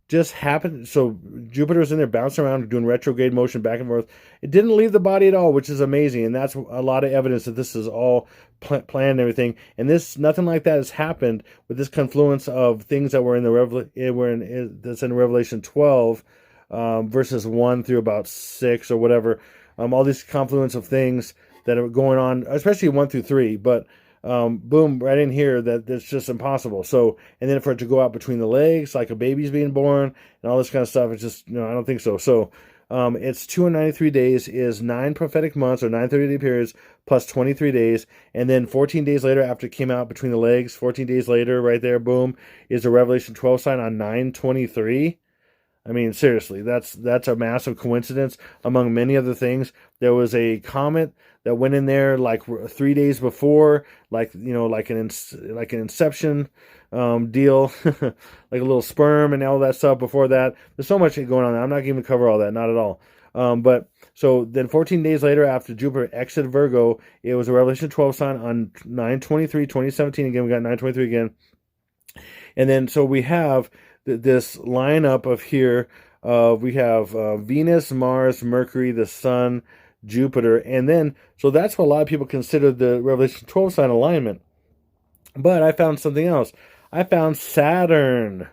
just happened. So Jupiter was in there bouncing around, doing retrograde motion back and forth. It didn't leave the body at all, which is amazing, and that's a lot of evidence that this is all planned and everything. And this, nothing like that has happened with this confluence of things that were in the that's in Revelation 12, verses 1 through about 6 or whatever. All these confluence of things that are going on, especially 1 through 3, but boom, right in here, that's just impossible. So, and then for it to go out between the legs, like a baby's being born, and all this kind of stuff, it's just, I don't think so. So, it's 293 days is 9 prophetic months, or 9 30-day periods, plus 23 days, and then 14 days later, after it came out between the legs, 14 days later, right there, boom, is the Revelation 12 sign on 9/23. I mean, seriously, that's a massive coincidence among many other things. There was a comet that went in there like 3 days before, like like an inception deal, like a little sperm and all that stuff before that. There's so much going on there. I'm not going to cover all that, not at all. But so then 14 days later, after Jupiter exited Virgo, it was a Revelation 12 sign on 9/23/2017. Again, we got 9/23 again, and then so we have this lineup of here. We have Venus, Mars, Mercury, the Sun, Jupiter, and then so that's what a lot of people consider the Revelation 12 sign alignment. But I found something else. I found Saturn.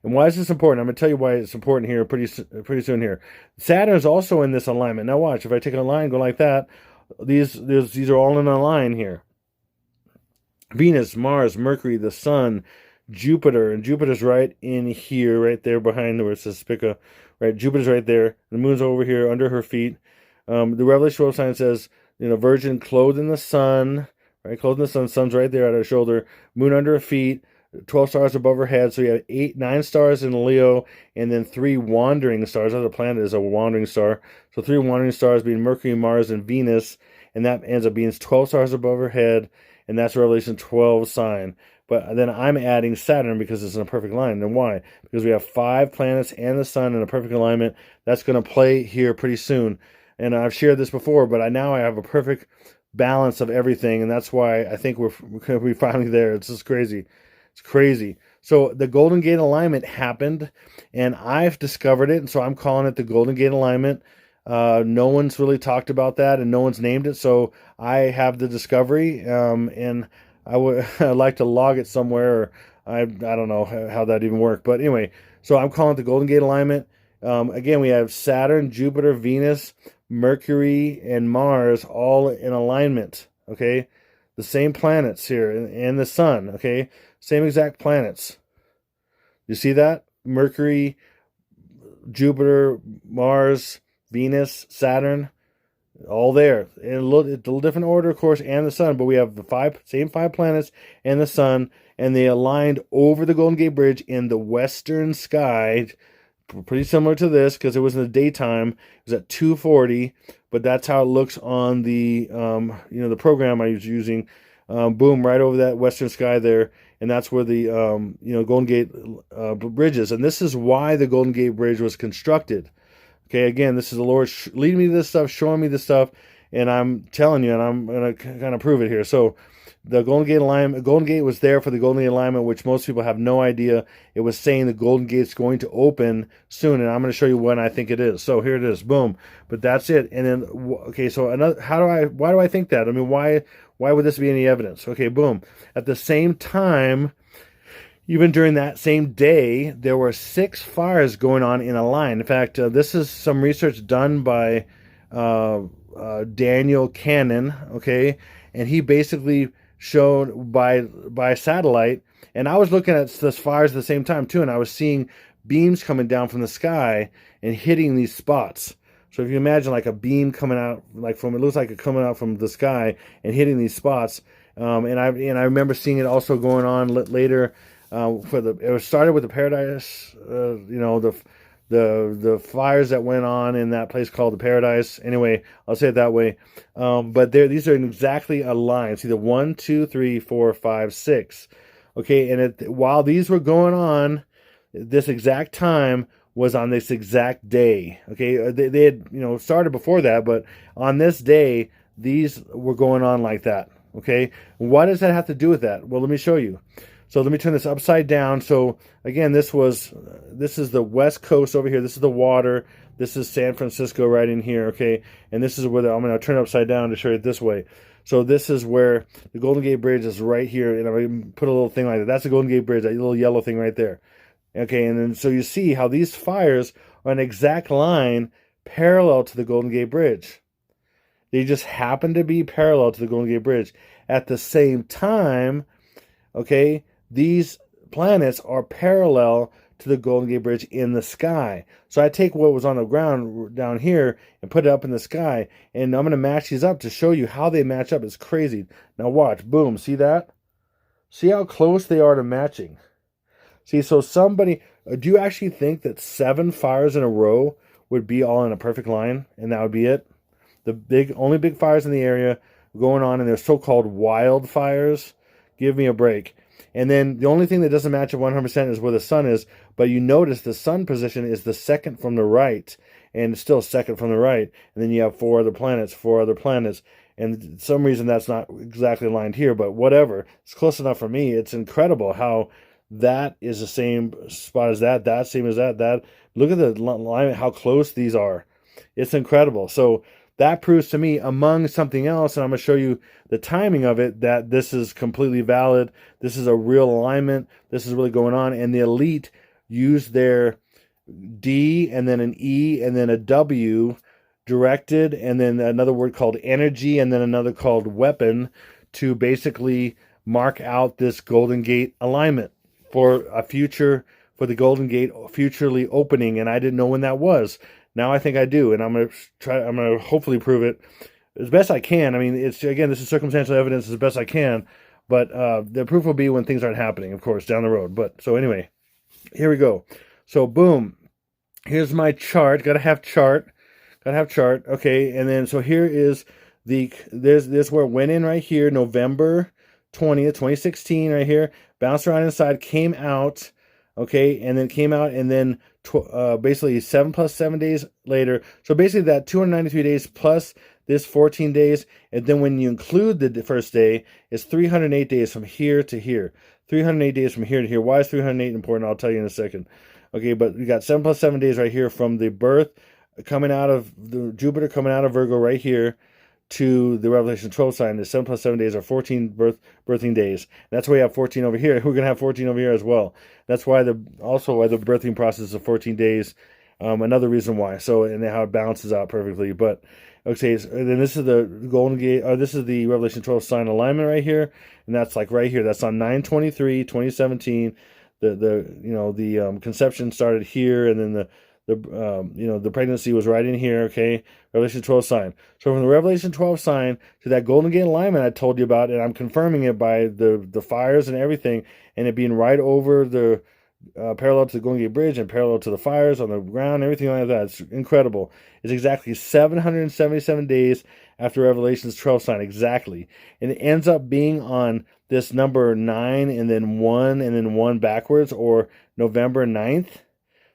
And why is this important? I'm going to tell you why it's important here pretty soon here. Saturn is also in this alignment. Now watch, if I take a line, go like that, these are all in a line here. Venus, Mars, Mercury, the Sun, Jupiter, and Jupiter's right in here, right there behind where it says Spica, right? Jupiter's right there. The moon's over here under her feet. The Revelation 12 sign says, Virgin clothed in the sun, right? Clothed in the sun. Sun's right there at her shoulder. Moon under her feet. 12 stars above her head. So you have 9 stars in Leo, and then 3 wandering stars. Other planet is a wandering star. So 3 wandering stars being Mercury, Mars, and Venus, and that ends up being 12 stars above her head, and that's Revelation 12 sign. But then I'm adding Saturn because it's in a perfect line. And why? Because we have 5 planets and the sun in a perfect alignment. That's going to play here pretty soon. And I've shared this before, but now I have a perfect balance of everything. And that's why I think we're going to be finally there. It's just crazy. It's crazy. So the Golden Gate alignment happened, and I've discovered it. And so I'm calling it the Golden Gate alignment. No one's really talked about that, and no one's named it. So I have the discovery, and I would like to log it somewhere, or I don't know how that even worked. But anyway, so I'm calling it the Golden Gate alignment. Again, we have Saturn, Jupiter, Venus, Mercury, and Mars all in alignment. Okay, the same planets here, and the sun. Okay, same exact planets. You see that? Mercury, Jupiter, Mars, Venus, Saturn. All there in a little different order, of course, and the sun, but we have the same 5 planets and the sun, and they aligned over the Golden Gate Bridge in the western sky, pretty similar to this because it was in the daytime. It was at 2:40, but that's how it looks on the the program I was using. Boom, right over that western sky there, and that's where the Golden Gate Bridge is, and this is why the Golden Gate Bridge was constructed. Okay, again, this is the Lord leading me to this stuff, showing me this stuff, and I'm telling you, and I'm going to kind of prove it here. So the Golden Gate alignment, Golden Gate was there for the Golden Gate alignment, which most people have no idea. It was saying the Golden Gate's going to open soon, and I'm going to show you when I think it is. So here it is, boom. But that's it. And then, okay, so why do I think that? I mean, why would this be any evidence? Okay, boom. At the same time, even during that same day, there were 6 fires going on in a line. In fact, this is some research done by Daniel Cannon, okay? And he basically showed by satellite, and I was looking at those fires at the same time too, and I was seeing beams coming down from the sky and hitting these spots. So if you imagine like a beam coming out, it looks like it coming out from the sky and hitting these spots. And I remember seeing it also going on later. It started with the Paradise, the fires that went on in that place called the Paradise. Anyway, I'll say it that way. But these are exactly aligned. See the 1, 2, 3, 4, 5, 6. Okay, and while these were going on, this exact time was on this exact day. Okay, they had started before that, but on this day these were going on like that. Okay, what does that have to do with that? Well, let me show you. So let me turn this upside down. So again, this is the West Coast over here. This is the water. This is San Francisco right in here. Okay, and this is where I'm going to turn it upside down to show you it this way. So this is where the Golden Gate Bridge is right here, and I'm going to put a little thing like that. That's the Golden Gate Bridge, that little yellow thing right there. Okay, and then so you see how these fires are an exact line parallel to the Golden Gate Bridge. They just happen to be parallel to the Golden Gate Bridge. At the same time, okay, these planets are parallel to the Golden Gate Bridge in the sky. So I take what was on the ground down here and put it up in the sky, and I'm going to match these up to show you how they match up. It's crazy. Now watch. Boom. See that? See how close they are to matching. See, so do you actually think that 7 fires in a row would be all in a perfect line, and that would be it? The only big fires in the area going on, and they're so-called wildfires. Give me a break. And then the only thing that doesn't match at 100% is where the sun is, but you notice the sun position is the second from the right, and it's still second from the right, and then you have 4 other planets, and for some reason that's not exactly aligned here, but whatever. It's close enough for me. It's incredible how that is the same spot as that same as that. Look at the alignment, how close these are. It's incredible. So that proves to me, among something else, and I'm going to show you the timing of it, that this is completely valid. This is a real alignment. This is really going on. And the elite use their D and then an E and then a W directed, and then another word called energy, and then another called weapon, to basically mark out this Golden Gate alignment for the Golden Gate futurely opening. And I didn't know when that was. Now I think I do, and I'm going to hopefully prove it as best I can. I mean, this is circumstantial evidence as best I can, but the proof will be when things aren't happening, of course, down the road. But so anyway, here we go. So boom, here's my chart. Gotta have chart. Okay, and then so here is there's where it went in right here, November 20th, 2016, right here. Bounced around inside, came out. Okay, and then came out, and then basically 7 plus 7 days later. So basically that 293 days plus this 14 days, and then when you include the first day, it's 308 days from here to here. 308 days from here to here. Why is 308 important? I'll tell you in a second. Okay, but we got 7 plus 7 days right here from the birth coming out of the Jupiter coming out of Virgo right here to the Revelation 12 sign. The 7 plus 7 days are 14 birthing days. That's why we have 14 over here. We're going to have 14 over here as well. That's why the birthing process of 14 days. Another reason why. So, and how it balances out perfectly. But okay, so then this is the Golden Gate. This is the Revelation 12 sign alignment right here, and that's like right here. That's on 9/23/2017. The conception started here, and then the pregnancy was right in here. Okay, Revelation 12 sign. So from the Revelation 12 sign to that Golden Gate alignment I told you about, and I'm confirming it by the fires and everything, and it being right over the parallel to the Golden Gate Bridge and parallel to the fires on the ground, everything like that. It's incredible. It's exactly 777 days after Revelation's 12 sign, exactly, and it ends up being on this number 9 and then 1 and then 1 backwards, or November 9th.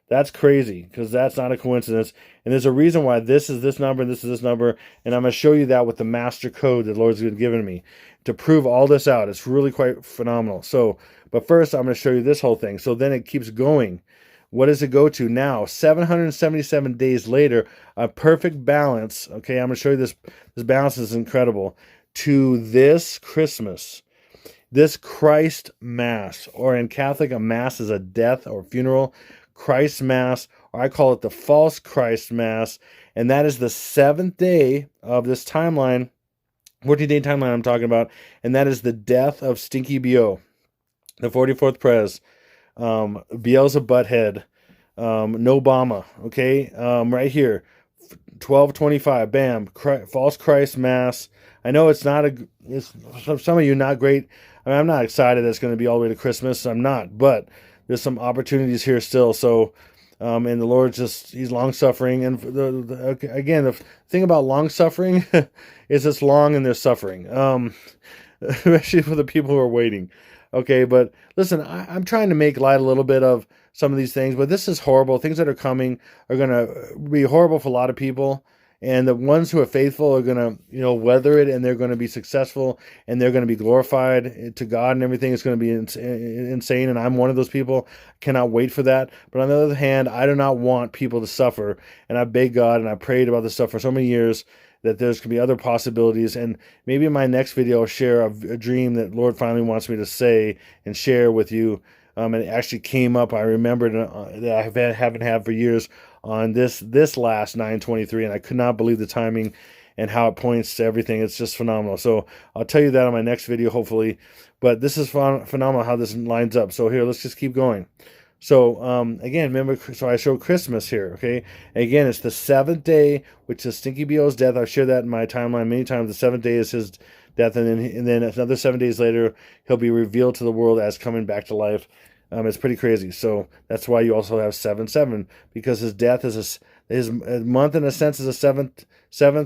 That's crazy, because that's not a coincidence. And there's a reason why this is this number and this is this number. And I'm going to show you that with the master code that the Lord's given me to prove all this out. It's really quite phenomenal. So, but first I'm going to show you this whole thing. So then it keeps going. What does it go to now? 777 days later, a perfect balance. Okay, I'm going to show you this. This balance is incredible. To this Christmas, this Christ Mass, or in Catholic, a Mass is a death or funeral. Christ Mass, or I call it the false Christ Mass, and that is the 7th day of this timeline, 14-day timeline I'm talking about, and that is the death of Stinky B.O., the 44th Prez, Beelzebub Butthead, No Obama, okay, right here, 12/25, bam, false Christ Mass. I know it's not it's some of you not great. I mean, I'm not excited that it's going to be all the way to Christmas. I'm not, but there's some opportunities here still. So, and the Lord He's long-suffering. And again, the thing about long-suffering is it's long and there's suffering, especially for the people who are waiting. Okay, but listen, I'm trying to make light a little bit of some of these things, but this is horrible. Things that are coming are going to be horrible for a lot of people. And the ones who are faithful are going to, weather it, and they're going to be successful, and they're going to be glorified to God, and everything is going to be insane. And I'm one of those people. Cannot wait for that. But on the other hand, I do not want people to suffer. And I beg God, and I prayed about this stuff for so many years, that there's going to be other possibilities. And maybe in my next video, I'll share a dream that Lord finally wants me to say and share with you. And it actually came up. I remembered that I haven't had for years on this last 9/23, and I could not believe the timing and how it points to everything. It's just phenomenal. So I'll tell you that on my next video, hopefully. But this is phenomenal how this lines up. So here, let's just keep going. So, again, remember, so I showed Christmas here, okay? Again, it's the 7th day, which is Stinky B.O.'s death. I've shared that in my timeline many times. The 7th day is his death, and then another 7 days later, he'll be revealed to the world as coming back to life. It's pretty crazy. So that's why you also have 7/7, because his death is his month in a sense is a seventh,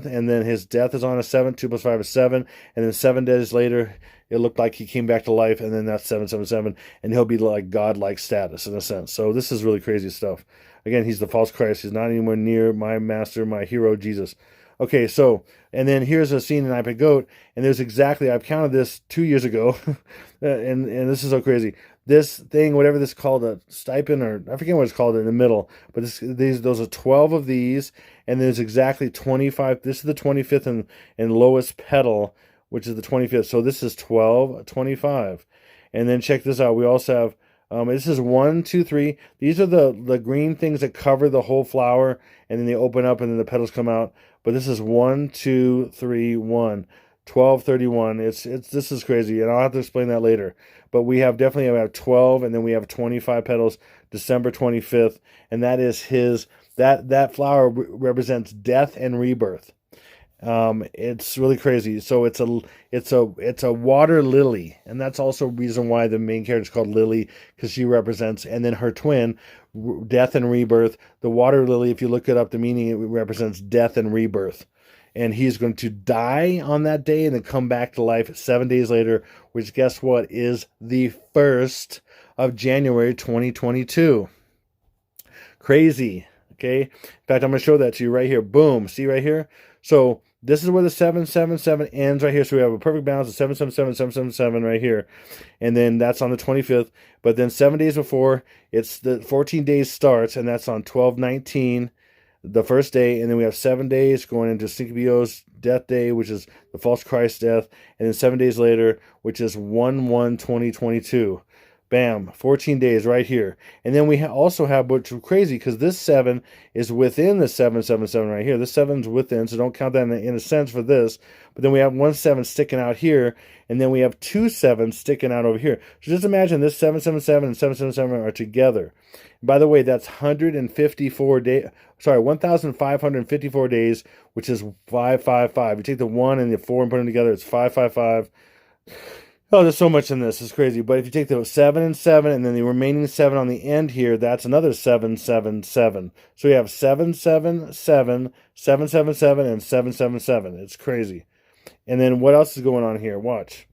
and then his death is on a 7th. 2 + 5 is 7, and then 7 days later, it looked like he came back to life, and then that's 777, and he'll be like God-like status in a sense. So this is really crazy stuff. Again, he's the false Christ. He's not anywhere near my master, my hero, Jesus. Okay, so, and then here's a scene in iPad Goat, and there's exactly, I've counted this 2 years ago, and this is so crazy. This thing, whatever this is called, a stipend, or I forget what it's called in the middle, but those are 12 of these, and there's exactly 25. This is the 25th and lowest pedal, which is the 25th. So this is 12, 25. And then check this out. We also have, this is 1, 2, 3. These are the green things that cover the whole flower, and then they open up, and then the petals come out. But this is 1, 2, 3, 1. 12, 31. This is crazy, and I'll have to explain that later. But we have 12, and then we have 25 petals, December 25th, and that is that flower represents death and rebirth. It's really crazy. So it's a water lily, and that's also a reason why the main character is called Lily, because she represents, and then her twin, death and rebirth. The water lily, if you look it up, the meaning, it represents death and rebirth. And he's going to die on that day and then come back to life 7 days later, which, guess what, is the 1st of January 2022. Crazy, okay? In fact, I'm going to show that to you right here. Boom. See right here? So this is where the 777 ends right here. So we have a perfect balance of 777, 777 right here. And then that's on the 25th. But then 7 days before, it's the 14 days starts, and that's on 12/19. The first day, and then we have 7 days going into Stinky B.O.'s death day, which is the false Christ death, and then 7 days later, which is 1/1/2022. Bam, 14 days right here. And then we also have, which is crazy, because this 7 is within the 777 right here. This 7's within, so don't count that in a sense for this. But then we have 1 7 sticking out here, and then we have 2 7s sticking out over here. So just imagine this 777 and 777 are together. By the way, that's 154 days. Sorry, 1,554 days, which is 555. You take the 1 and the 4 and put them together, it's 555. Oh, there's so much in this. It's crazy. But if you take the 7 and 7, and then the remaining 7 on the end here, that's another 777. So you have 777, 777, and 777. It's crazy. And then what else is going on here? Watch.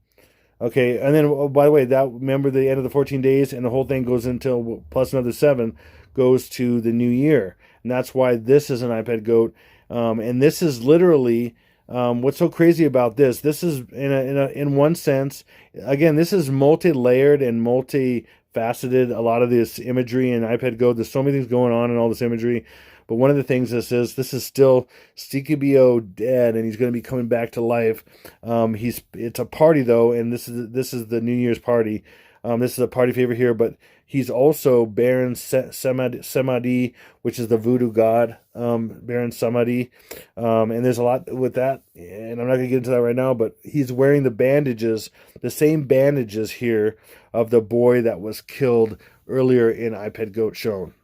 Okay, and then, oh, by the way, remember the end of the 14 days, and the whole thing goes until, plus another 7, goes to the new year. And that's why this is an iPad Goat. And this is literally, what's so crazy about this? This is, in one sense, again, this is multi-layered and multi-faceted. A lot of this imagery in iPad Goat, there's so many things going on in all this imagery. But one of the things this is still Stinky B.O. dead, and he's going to be coming back to life. It's a party though, and this is the New Year's party. This is a party favor here, but he's also Baron Samedi, which is the voodoo god, Baron Samedi. And there's a lot with that, and I'm not going to get into that right now, but he's wearing the bandages, the same bandages here of the boy that was killed earlier in iPad Goat shown.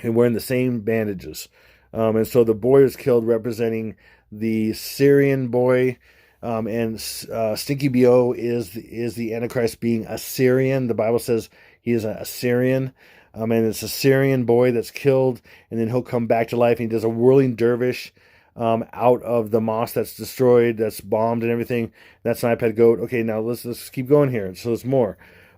And wearing the same bandages. And so the boy was killed representing the Syrian boy. And Stinky B.O. is the Antichrist, being Assyrian. The Bible says he is an Assyrian. And it's a Syrian boy that's killed. And then he'll come back to life. And he does a whirling dervish out of the mosque that's destroyed, that's bombed and everything. That's an iPad Goat. Okay, now let's keep going here. So there's more.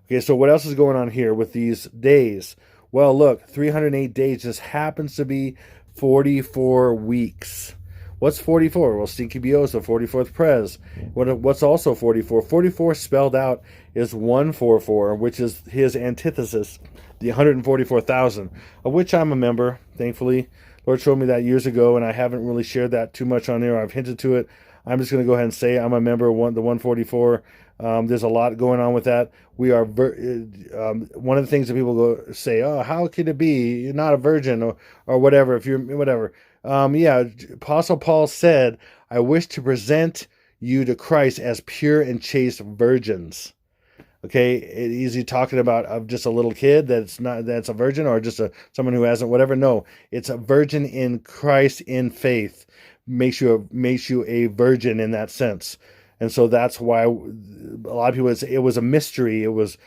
Okay, so what else is going on here with these days? Well, look, 308 days just happens to be 44 weeks. What's 44? Well, Stinky BO is the 44th Prez. What's also 44? 44 spelled out is 144, which is his antithesis, the 144,000, of which I'm a member, thankfully. Lord showed me that years ago, and I haven't really shared that too much on there. I've hinted to it. I'm just going to go ahead and say I'm a member of the 144. There's a lot going on with that. We are one of the things that people say, oh, how could it be? You're not a virgin or whatever. If you're whatever. Yeah, Apostle Paul said, I wish to present you to Christ as pure and chaste virgins. Okay, is he talking about of just a little kid that's a virgin, or just someone who hasn't whatever? No, it's a virgin in Christ in faith makes you a virgin in that sense. And so that's why a lot of people, it was a mystery. It was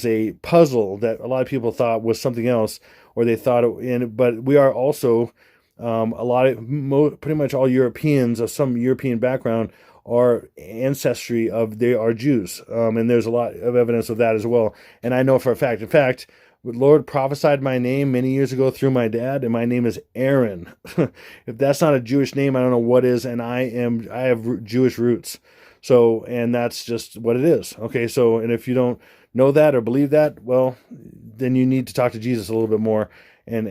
a puzzle that a lot of people thought was something else, or they thought but we are also pretty much all Europeans of some European background are ancestry of, they are Jews. And there's a lot of evidence of that as well. And I know for a fact, in fact, the Lord prophesied my name many years ago through my dad, and my name is Aaron. If that's not a Jewish name, I don't know what is. And I have Jewish roots. So, and that's just what it is. Okay. So, and if you don't know that or believe that, well, then you need to talk to Jesus a little bit more. And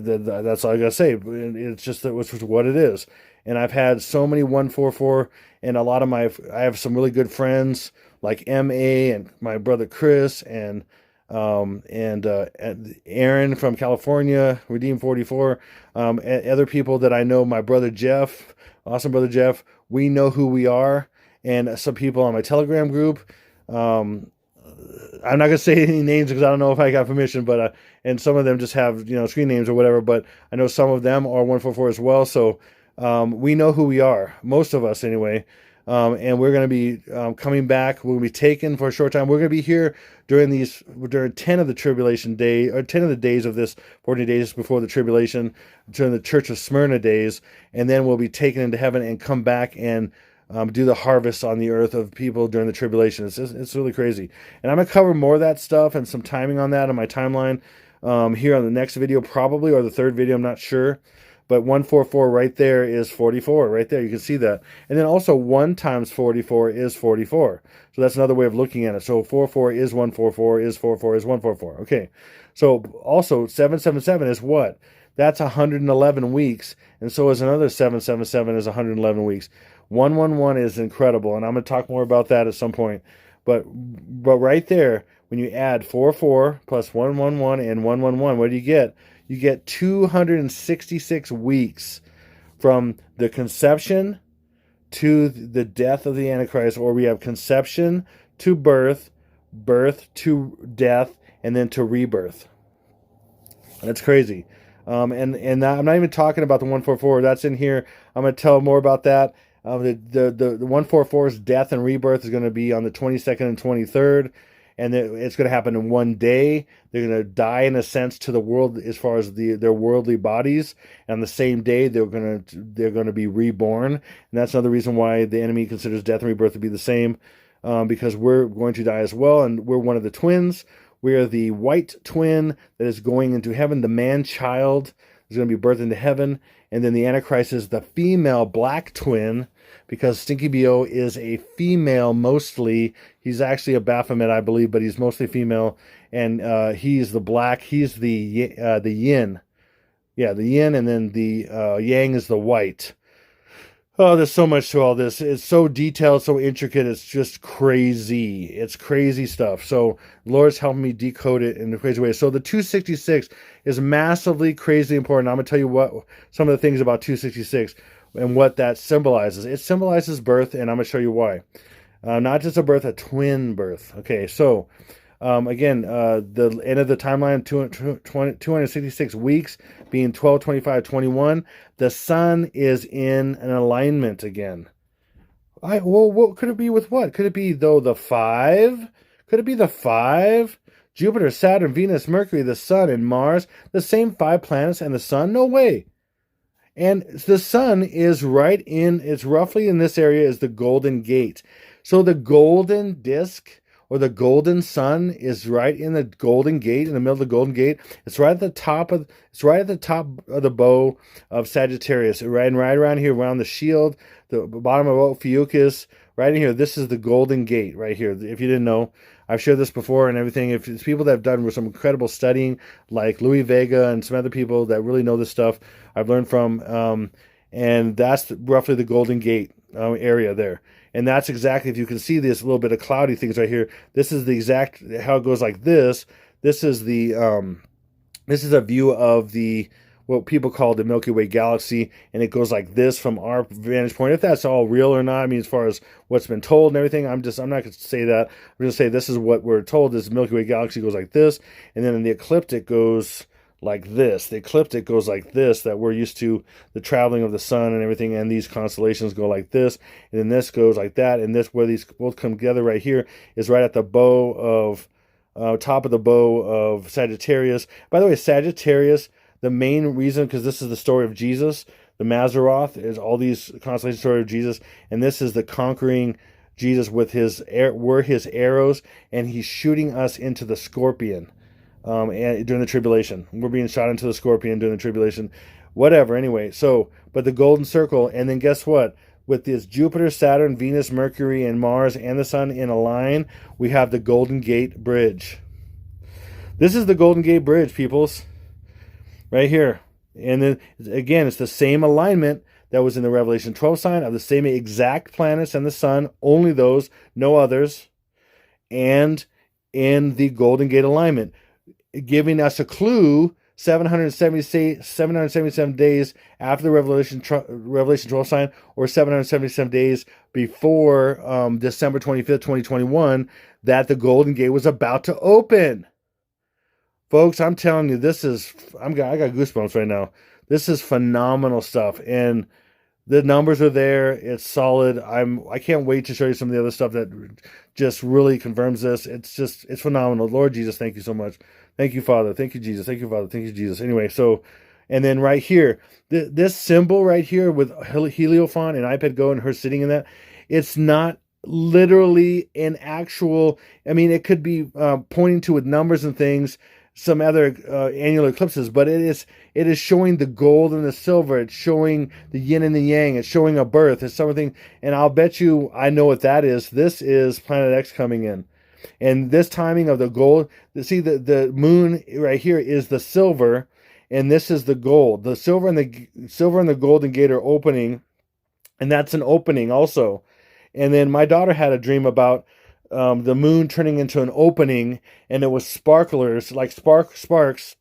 that's all I gotta say. It's just what it is. And I've had so many 144, and I have some really good friends like M.A. and my brother Chris and Aaron from California, Redeem 44, and other people that I know, my brother Jeff, awesome brother Jeff, we know who we are, and some people on my Telegram group. I'm not going to say any names because I don't know if I got permission, but and some of them just have screen names or whatever, but I know some of them are 144 as well, so we know who we are, most of us anyway. And we're going to be coming back. We're going to be taken for a short time. We're going to be here during 10 of the tribulation day, or 10 of the days of this 40 days before the tribulation, during the Church of Smyrna days, and then we'll be taken into heaven and come back and do the harvest on the earth of people during the tribulation. It's really crazy. And I'm going to cover more of that stuff and some timing on that on my timeline here on the next video probably, or the third video, I'm not sure. But 144 right there is 44. Right there, you can see that. And then also 1 times 44 is 44. So that's another way of looking at it. So 44 is 144, is 44 is 144. Okay. So also 777 is what? That's 111 weeks. And so is another 777 is 111 weeks. 111 is incredible. And I'm going to talk more about that at some point. But right there, when you add 44 plus 111 and 111, what do you get? You get 266 weeks from the conception to the death of the Antichrist, or we have conception to birth, birth to death, and then to rebirth. That's crazy. And I'm not even talking about the 144. That's in here. I'm going to tell more about that. The 144's death and rebirth is going to be on the 22nd and 23rd. And it's going to happen in one day. They're going to die in a sense to the world as far as their worldly bodies. And on the same day, they're going to be reborn. And that's another reason why the enemy considers death and rebirth to be the same, because we're going to die as well. And we're one of the twins. We are the white twin that is going into heaven. The man-child is going to be birthed into heaven. And then the Antichrist is the female black twin, because Stinky BO is a female mostly. He's actually a Baphomet, I believe, but he's mostly female. And he's the black. He's the yin. Yeah, the yin, and then the yang is the white. Oh, there's so much to all this. It's so detailed, so intricate. It's just crazy. It's crazy stuff. So Lord's helping me decode it in a crazy way. So the 266 is massively crazy important. I'm going to tell you what some of the things about 266 and what that symbolizes. It symbolizes birth, and I'm going to show you why. Not just a birth, a twin birth. Okay, so again, the end of the timeline, 266 weeks, being 12, 25, 21. The sun is in an alignment again. Well, what could it be with what? Could it be, though, the 5? Could it be the 5? Jupiter, Saturn, Venus, Mercury, the sun, and Mars, the same 5 planets and the sun? No way. And the sun is it's roughly in this area is the Golden Gate. So the golden disc, or the golden sun is right in the Golden Gate, in the middle of the Golden Gate. It's right at the top of the bow of Sagittarius, right around here, around the shield, the bottom of Ophiuchus, right in here. This is the Golden Gate right here. If you didn't know, I've shared this before and everything. If it's people that have done some incredible studying, like Louis Vega and some other people that really know this stuff, I've learned from, and that's roughly the Golden Gate area there. And that's exactly, if you can see this little bit of cloudy things right here, this is the exact, how it goes like this. This is a view of what people call the Milky Way galaxy, and it goes like this from our vantage point. If that's all real or not, I mean, as far as what's been told and everything, I'm not going to say that. I'm going to say this is what we're told. This Milky Way galaxy goes like this, and then in the ecliptic goes like this. The ecliptic goes like this, that we're used to the traveling of the sun and everything, and these constellations go like this, and then this goes like that, and this, where these both come together right here, is right at the bow of, top of the bow of Sagittarius. By the way, Sagittarius, the main reason, because this is the story of Jesus, the Mazzaroth, is all these constellation story of Jesus, and this is the conquering Jesus with his arrows, and he's shooting us into the scorpion. And during the tribulation, we're being shot into the scorpion during the tribulation, whatever. Anyway, so, but the golden circle, and then guess what? With this Jupiter, Saturn, Venus, Mercury, and Mars, and the Sun in a line, we have the Golden Gate Bridge. This is the Golden Gate Bridge, peoples, right here. And then again, it's the same alignment that was in the Revelation 12 sign of the same exact planets and the Sun, only those, no others, and in the Golden Gate alignment, giving us a clue 777 days after the Revelation 12 sign, or 777 days before December 25th, 2021, that the Golden Gate was about to open. Folks, I'm telling you, I got goosebumps right now. This is phenomenal stuff, and the numbers are there. It's solid. I can't wait to show you some of the other stuff that just really confirms this. It's phenomenal. Lord Jesus, thank you so much. Thank you, Father. Thank you, Jesus. Thank you, Father. Thank you, Jesus. Anyway, so, and then right here, this symbol right here with Heliophan and iPad Go and her sitting in that, it's not literally an actual, I mean, it could be pointing to with numbers and things, some other annular eclipses, but it is showing the gold and the silver. It's showing the yin and the yang. It's showing a birth. It's something, and I'll bet you I know what that is. This is Planet X coming in. And this timing of the gold, see the moon right here is the silver, and this is the gold. The silver and the Golden Gate are opening, and that's an opening also. And then my daughter had a dream about the moon turning into an opening, and it was sparklers, like sparks,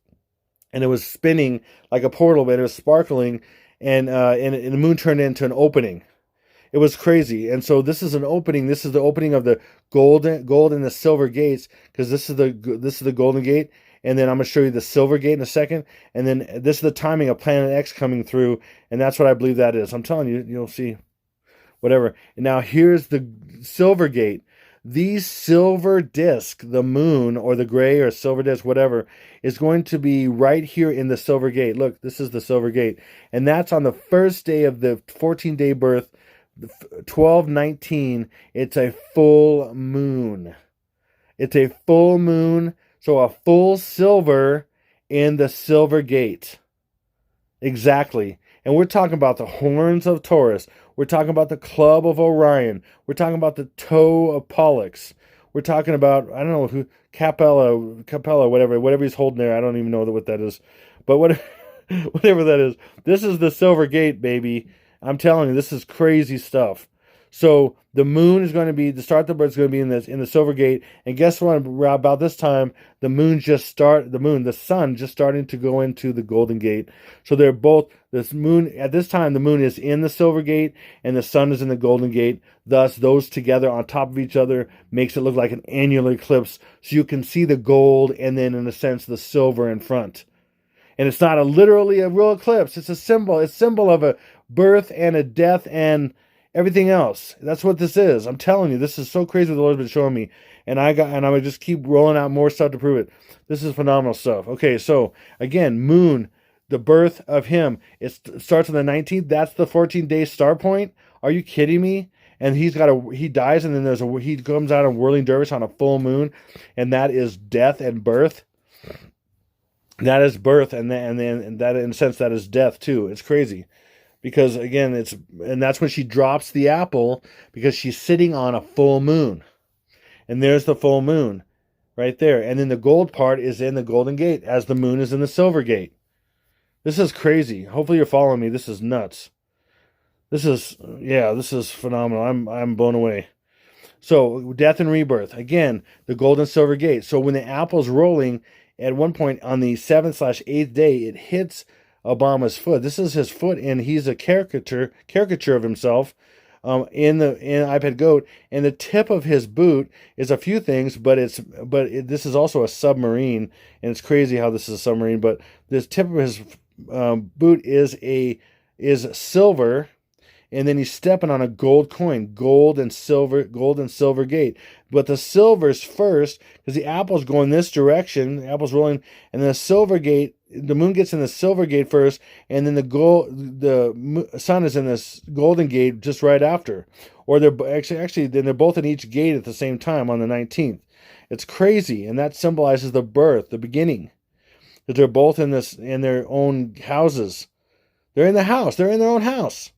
and it was spinning like a portal, but it was sparkling, and the moon turned into an opening. It was crazy. And so this is an opening. This is the opening of the gold and the silver gates, because this is the Golden Gate, and then I'm going to show you the silver gate in a second, and then this is the timing of Planet X coming through, and that's what I believe that is. I'm telling you, you'll see. Whatever. And now here's the silver gate. The silver disk, the moon or the gray or silver disk, whatever, is going to be right here in the silver gate. Look, this is the silver gate. And that's on the first day of the 14-day birth, 12/19. It's a full moon. It's a full moon, so a full silver in the silver gate. Exactly. And we're talking about the horns of Taurus. We're talking about the club of Orion. We're talking about the toe of Pollux. We're talking about, I don't know who, Capella, whatever he's holding there. I don't even know what that is. But whatever that is. This is the silver gate, baby. I'm telling you, this is crazy stuff. So the moon is going to be, the start the birth is going to be in the silver gate. And guess what? About this time, the sun just starting to go into the Golden Gate. So they're both, this moon, at this time, the moon is in the silver gate and the sun is in the Golden Gate. Thus, those together on top of each other makes it look like an annular eclipse. So you can see the gold and then, in a sense, the silver in front. And it's not literally a real eclipse. It's a symbol. It's a symbol of a birth and a death and everything else. That's what this is. I'm telling you, this is so crazy what the Lord's been showing me. And I'm going to just keep rolling out more stuff to prove it. This is phenomenal stuff. Okay, so again, moon, the birth of him. It starts on the 19th. That's the 14-day start point. Are you kidding me? and he dies, and then he comes out of whirling dervish on a full moon, and that is death and birth. That is birth, and that in a sense that is death too. It's crazy because again, and that's when she drops the apple because she's sitting on a full moon, and there's the full moon right there, and then the gold part is in the Golden Gate as the moon is in the Silver Gate. This is crazy. Hopefully you're following me. This is nuts. This is phenomenal. I'm blown away. So death and rebirth. Again, the gold and silver gate. So when the apple's rolling, at one point on the 7th/8th day, it hits Obama's foot. This is his foot, and he's a caricature of himself in iPad Goat. And the tip of his boot is a few things, but this is also a submarine, and it's crazy how this is a submarine. But this tip of his boot is silver. And then he's stepping on a gold coin, gold and silver gate. But the silver's first, because the apple's going this direction, the apple's rolling, and then the silver gate, the moon gets in the silver gate first, and then the sun is in this golden gate just right after. Or they're actually then they're both in each gate at the same time on the 19th. It's crazy, and that symbolizes the birth, the beginning. That they're both in their own houses. They're in the house. They're in their own house.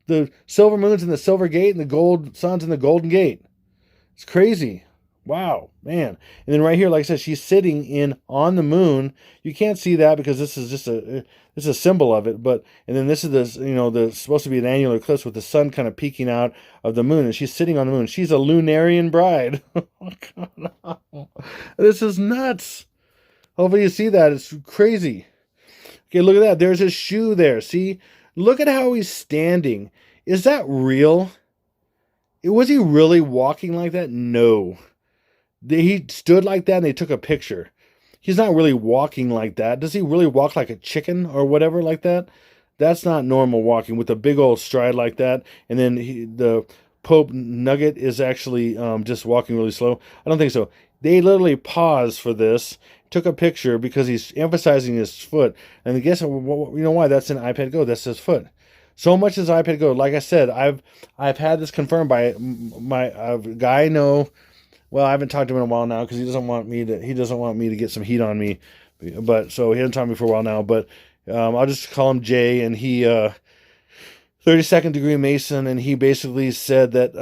The silver moon's in the silver gate, and the gold sun's in the golden gate. It's crazy. Wow, man. And then right here, like I said, she's sitting on the moon. You can't see that because this is just a symbol of it. But and then this is the supposed to be an annular eclipse with the sun kind of peeking out of the moon, and she's sitting on the moon. She's a lunarian bride. This is nuts. Hopefully you see that. It's crazy. Okay, look at that. There's his shoe there. See? Look at how he's standing. Is that real? Was he really walking like that? No. He stood like that and they took a picture. He's not really walking like that. Does he really walk like a chicken or whatever like that? That's not normal walking with a big old stride like that. And then the Pope Nugget is actually just walking really slow. I don't think so. They literally paused for this, took a picture because he's emphasizing his foot. And I guess you know why? That's an iPad Go. That's his foot. So much as iPad Go. Like I said, I've had this confirmed by my guy I know. Well, I haven't talked to him in a while now because he doesn't want me to get some heat on me. But so he hasn't talked to me for a while now. But I'll just call him Jay, and he 32nd degree Mason, and he basically said that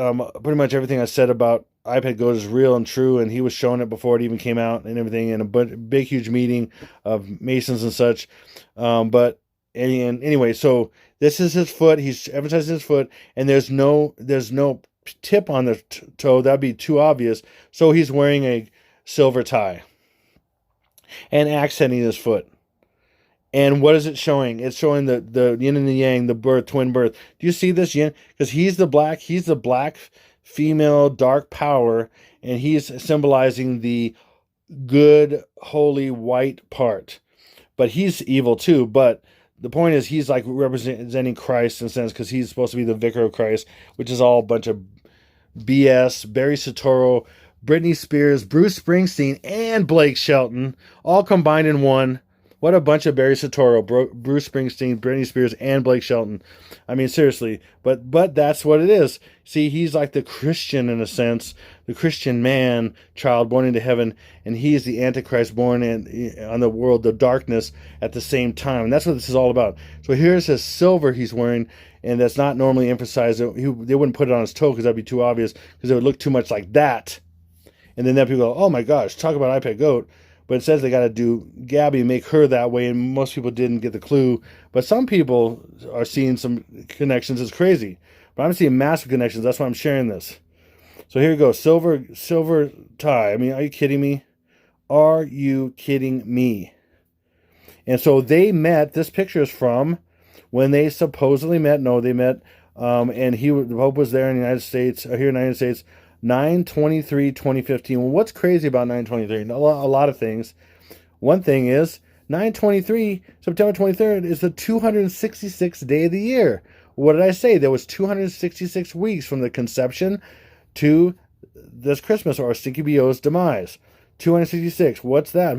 pretty much everything I said about iPad Go is real and true, and he was showing it before it even came out and everything in a big huge meeting of Masons and such. But anyway, so this is his foot. He's emphasizing his foot, and there's no tip on the toe. That'd be too obvious. So he's wearing a silver tie and accenting his foot. And what is it showing? It's showing the yin and the yang, the birth, twin birth. Do you see this yin? Because he's the black female dark power, and he's symbolizing the good, holy, white part. But he's evil too. But the point is, he's like representing Christ in a sense, because he's supposed to be the vicar of Christ, which is all a bunch of BS. Barry Soetoro, Britney Spears, Bruce Springsteen, and Blake Shelton, all combined in one. What a bunch of Barry Soetoro, Bruce Springsteen, Britney Spears, and Blake Shelton. I mean, seriously. But that's what it is. See, he's like the Christian in a sense, the Christian man, child born into heaven, and he's the Antichrist born on the world, the darkness at the same time. And that's what this is all about. So here's his silver he's wearing, and that's not normally emphasized. They wouldn't put it on his toe because that'd be too obvious, because it would look too much like that. And then people go, oh my gosh, talk about iPad Goat. But it says they got to do Gabby, make her that way, and most people didn't get the clue. But some people are seeing some connections. It's crazy. But I'm seeing massive connections. That's why I'm sharing this. So here you go. Silver tie. I mean, are you kidding me? Are you kidding me? And so they met. This picture is from when they supposedly met. No, they met. And the Pope was there in the United States, here in the United States, 9/23/2015. Well, what's crazy about 9/23? A lot of things. One thing is 9/23, September 23rd, is the 266th day of the year. What did I say? There was 266 weeks from the conception to this Christmas, or Stinky B.O.'s demise. 266. What's that?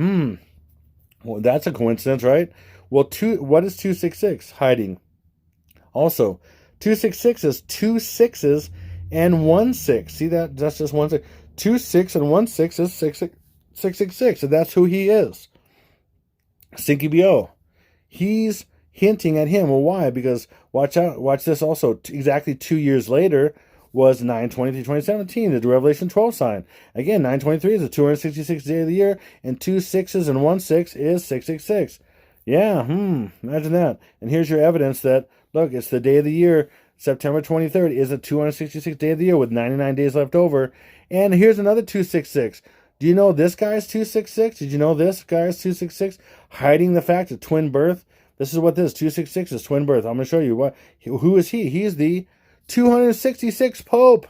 Well, that's a coincidence, right? Well, what is 266? Hiding. Also, 266 is two sixes and 1/6. See that? That's just 1/6. 2/6 and 1/6 is 666, and that's who he is. Stinky BO. He's hinting at him. Well, why? Because watch out. Watch this also. Exactly 2 years later was 9/23/2017, the Revelation 12 sign. Again, 9/23 is the 266th day of the year, and 2 6s and 1/6 is 666. Yeah, imagine that. And here's your evidence that, look, it's the day of the year. September 23rd is the 266th day of the year with 99 days left over. And here's another 266. Do you know this guy's 266? Did you know this guy's 266? Hiding the fact of twin birth. This is what this 266 is, twin birth. I'm going to show you what. Who is he? He's the 266th Pope.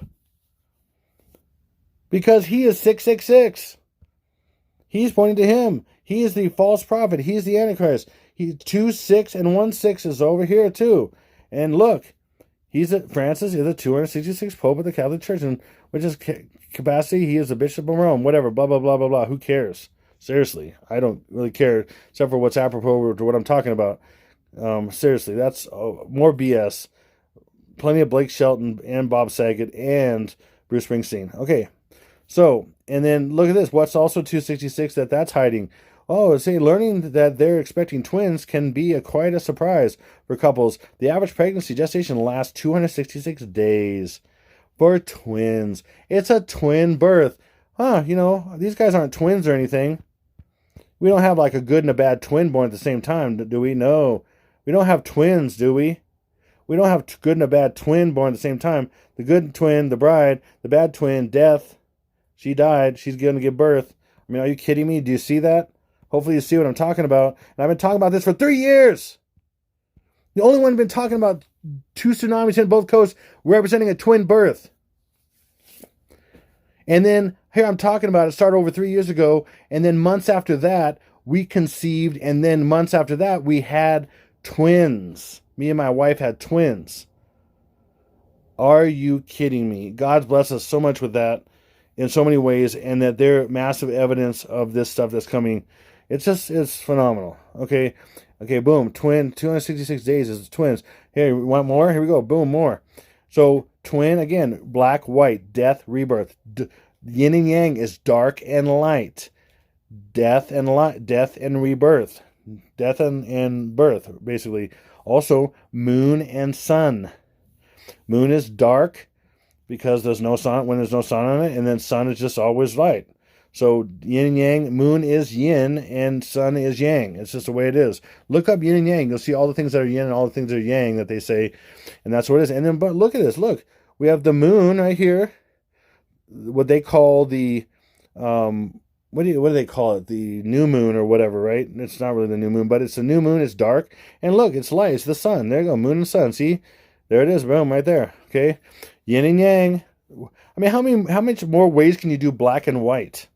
Because he is 666. He's pointing to him. He is the false prophet. He's the Antichrist. 2 6 and 1/6 is over here too. And look, Francis is the 266th Pope of the Catholic Church, and which is capacity. He is the Bishop of Rome. Whatever. Blah blah blah blah blah. Who cares? Seriously, I don't really care, except for what's apropos to what I'm talking about. Seriously, that's more BS. Plenty of Blake Shelton and Bob Saget and Bruce Springsteen. Okay, so, and then look at this. What's also 266 that's hiding? Oh, learning that they're expecting twins can be quite a surprise for couples. The average pregnancy gestation lasts 266 days for twins. It's a twin birth. These guys aren't twins or anything. We don't have like a good and a bad twin born at the same time, do we? No. We don't have twins, do we? We don't have good and a bad twin born at the same time. The good twin, the bride. The bad twin, death. She died. She's going to give birth. I mean, are you kidding me? Do you see that? Hopefully you see what I'm talking about. And I've been talking about this for 3 years. The only one been talking about 2 tsunamis hitting both coasts representing a twin birth. And then here I'm talking about it started over 3 years ago. And then months after that, we conceived. And then months after that, we had twins. Me and my wife had twins. Are you kidding me? God's blessed us so much with that in so many ways. And that they're massive evidence of this stuff that's coming. It's phenomenal. Okay, boom. Twin, 266 days is twins. Here, you want more? Here we go. Boom, more. So, twin, again, black, white, death, rebirth. Yin and yang is dark and light. Death and light, death and rebirth. Death and birth, basically. Also, moon and sun. Moon is dark because there's no sun, when there's no sun on it, and then sun is just always light. So yin and yang, moon is yin and sun is yang. It's just the way it is. Look up yin and yang. You'll see all the things that are yin and all the things that are yang that they say. And that's what it is. And then, but look at this. Look, we have the moon right here. What they call the, what do they call it? The new moon or whatever, right? It's not really the new moon, but it's the new moon. It's dark. And look, it's light. It's the sun. There you go. Moon and sun. See? There it is. Boom, right there. Okay. Yin and yang. I mean, how much more ways can you do black and white?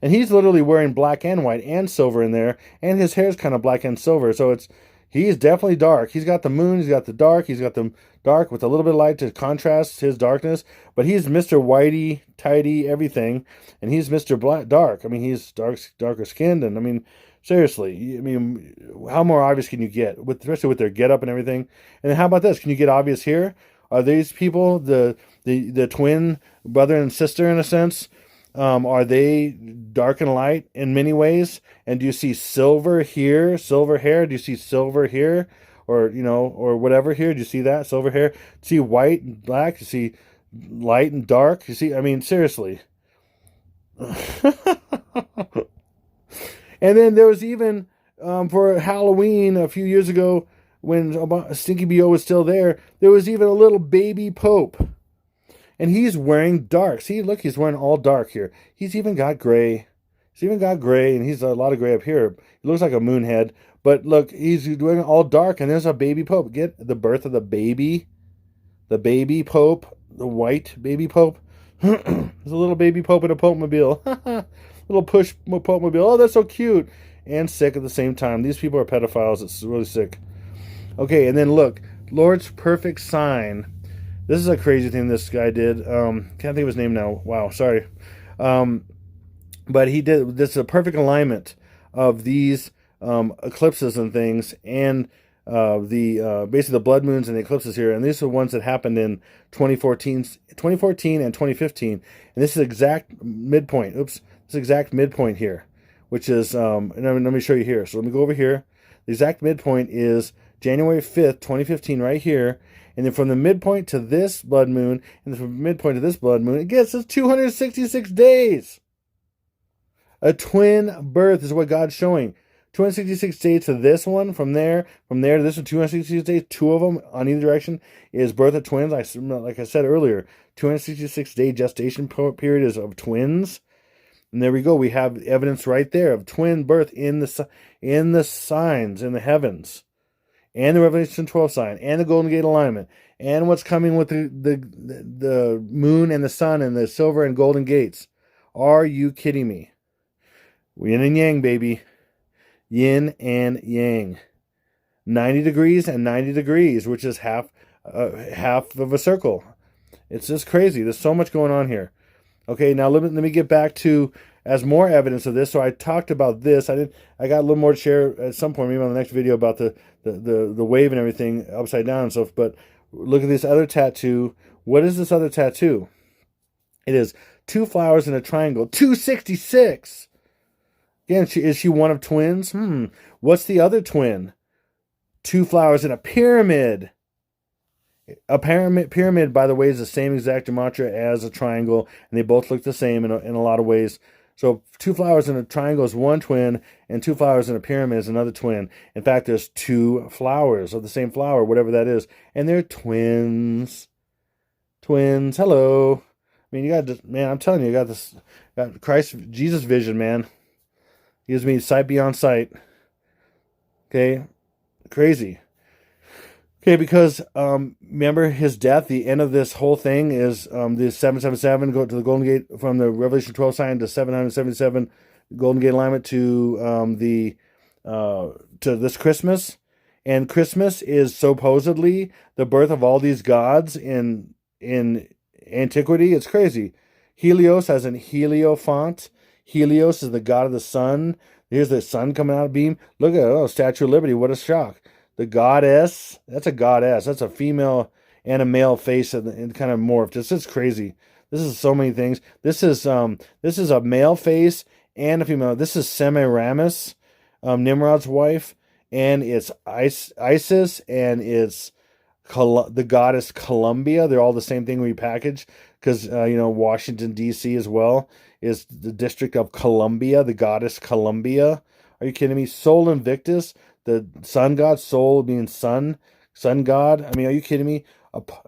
And he's literally wearing black and white and silver in there. And his hair's kind of black and silver. So he's definitely dark. He's got the moon. He's got the dark. He's got the dark with a little bit of light to contrast his darkness. But he's Mr. Whitey, tidy, everything. And he's Mr. Dark. I mean, he's darker skinned. And I mean, seriously, I mean, how more obvious can you get? Especially with their getup and everything. And then how about this? Can you get obvious here? Are these people the twin brother and sister in a sense? Are they dark and light in many ways? And do you see silver here, silver hair? Do you see silver here? Or, or whatever here? Do you see that? Silver hair? Do you see white and black? Do you see light and dark? You see, I mean, seriously. And then there was even, for Halloween a few years ago, when Stinky BO was still there was even a little baby Pope. And he's wearing dark. See, look, he's wearing all dark here. He's even got gray. And he's a lot of gray up here. He looks like a moon head. But look, he's doing all dark, and there's a baby Pope. Get the birth of the baby Pope, the white baby Pope. There's a little baby Pope in a Pope-mobile. Little push Pope-mobile. Oh, that's so cute. And sick at the same time. These people are pedophiles. It's really sick. Okay, and then look, Lord's perfect sign. This is a crazy thing this guy did. Can't think of his name now. Wow, sorry. But he did, this is a perfect alignment of these eclipses and things. And basically the blood moons and the eclipses here, and these are the ones that happened in 2014 and 2015, and this is exact midpoint. Oops, this exact midpoint here, which is and let me show you here. So let me go over here. The exact midpoint is January 5th, 2015, right here, and then from the midpoint to this blood moon, and then from the midpoint to this blood moon, it gets us 266 days. A twin birth is what God's showing. 266 days to this one, from there to this one, 266 days, two of them on either direction is birth of twins. Like I said earlier, 266-day gestation period is of twins. And there we go. We have evidence right there of twin birth in the signs in the heavens, and the Revelation 12 sign, and the Golden Gate alignment, and what's coming with the moon and the sun and the silver and golden gates. Are you kidding me? Yin and yang, baby. Yin and yang. 90 degrees and 90 degrees, which is half of a circle. It's just crazy. There's so much going on here. Okay, now let me get back to as more evidence of this. So I talked about this. I got a little more to share at some point, maybe on the next video, about the wave and everything upside down and stuff. But look at this other tattoo. What is this other tattoo? It is 2 flowers in a triangle. 266. Again, is she one of twins? What's the other twin? 2 flowers in a pyramid. A pyramid, by the way, is the same exact gematria as a triangle, and they both look the same in a lot of ways. So 2 flowers in a triangle is one twin, and 2 flowers in a pyramid is another twin. In fact, there's 2 flowers of the same flower, whatever that is, and they're twins. Twins. Hello. I mean, I'm telling you, you got Christ, Jesus vision, man. Gives me sight beyond sight. Okay? Crazy. Okay, because remember his death, the end of this whole thing is the 777, go to the Golden Gate, from the Revelation 12 sign to 777 Golden Gate alignment to this Christmas. And Christmas is supposedly the birth of all these gods in antiquity. It's crazy. Helios as in Hierophant. Helios is the god of the sun. Here's the sun coming out of beam. Look at it. Oh, Statue of Liberty. What a shock. The goddess. That's a goddess. That's a female and a male face and kind of morphed. This is crazy. This is so many things. This is a male face and a female. This is Semiramis, Nimrod's wife, and it's Isis, and it's the goddess Columbia. They're all the same thing repackaged, because Washington D.C. as well is the District of Columbia, the goddess Columbia. Are you kidding me? Sol Invictus, the sun god. Sol means sun god. I mean, are you kidding me?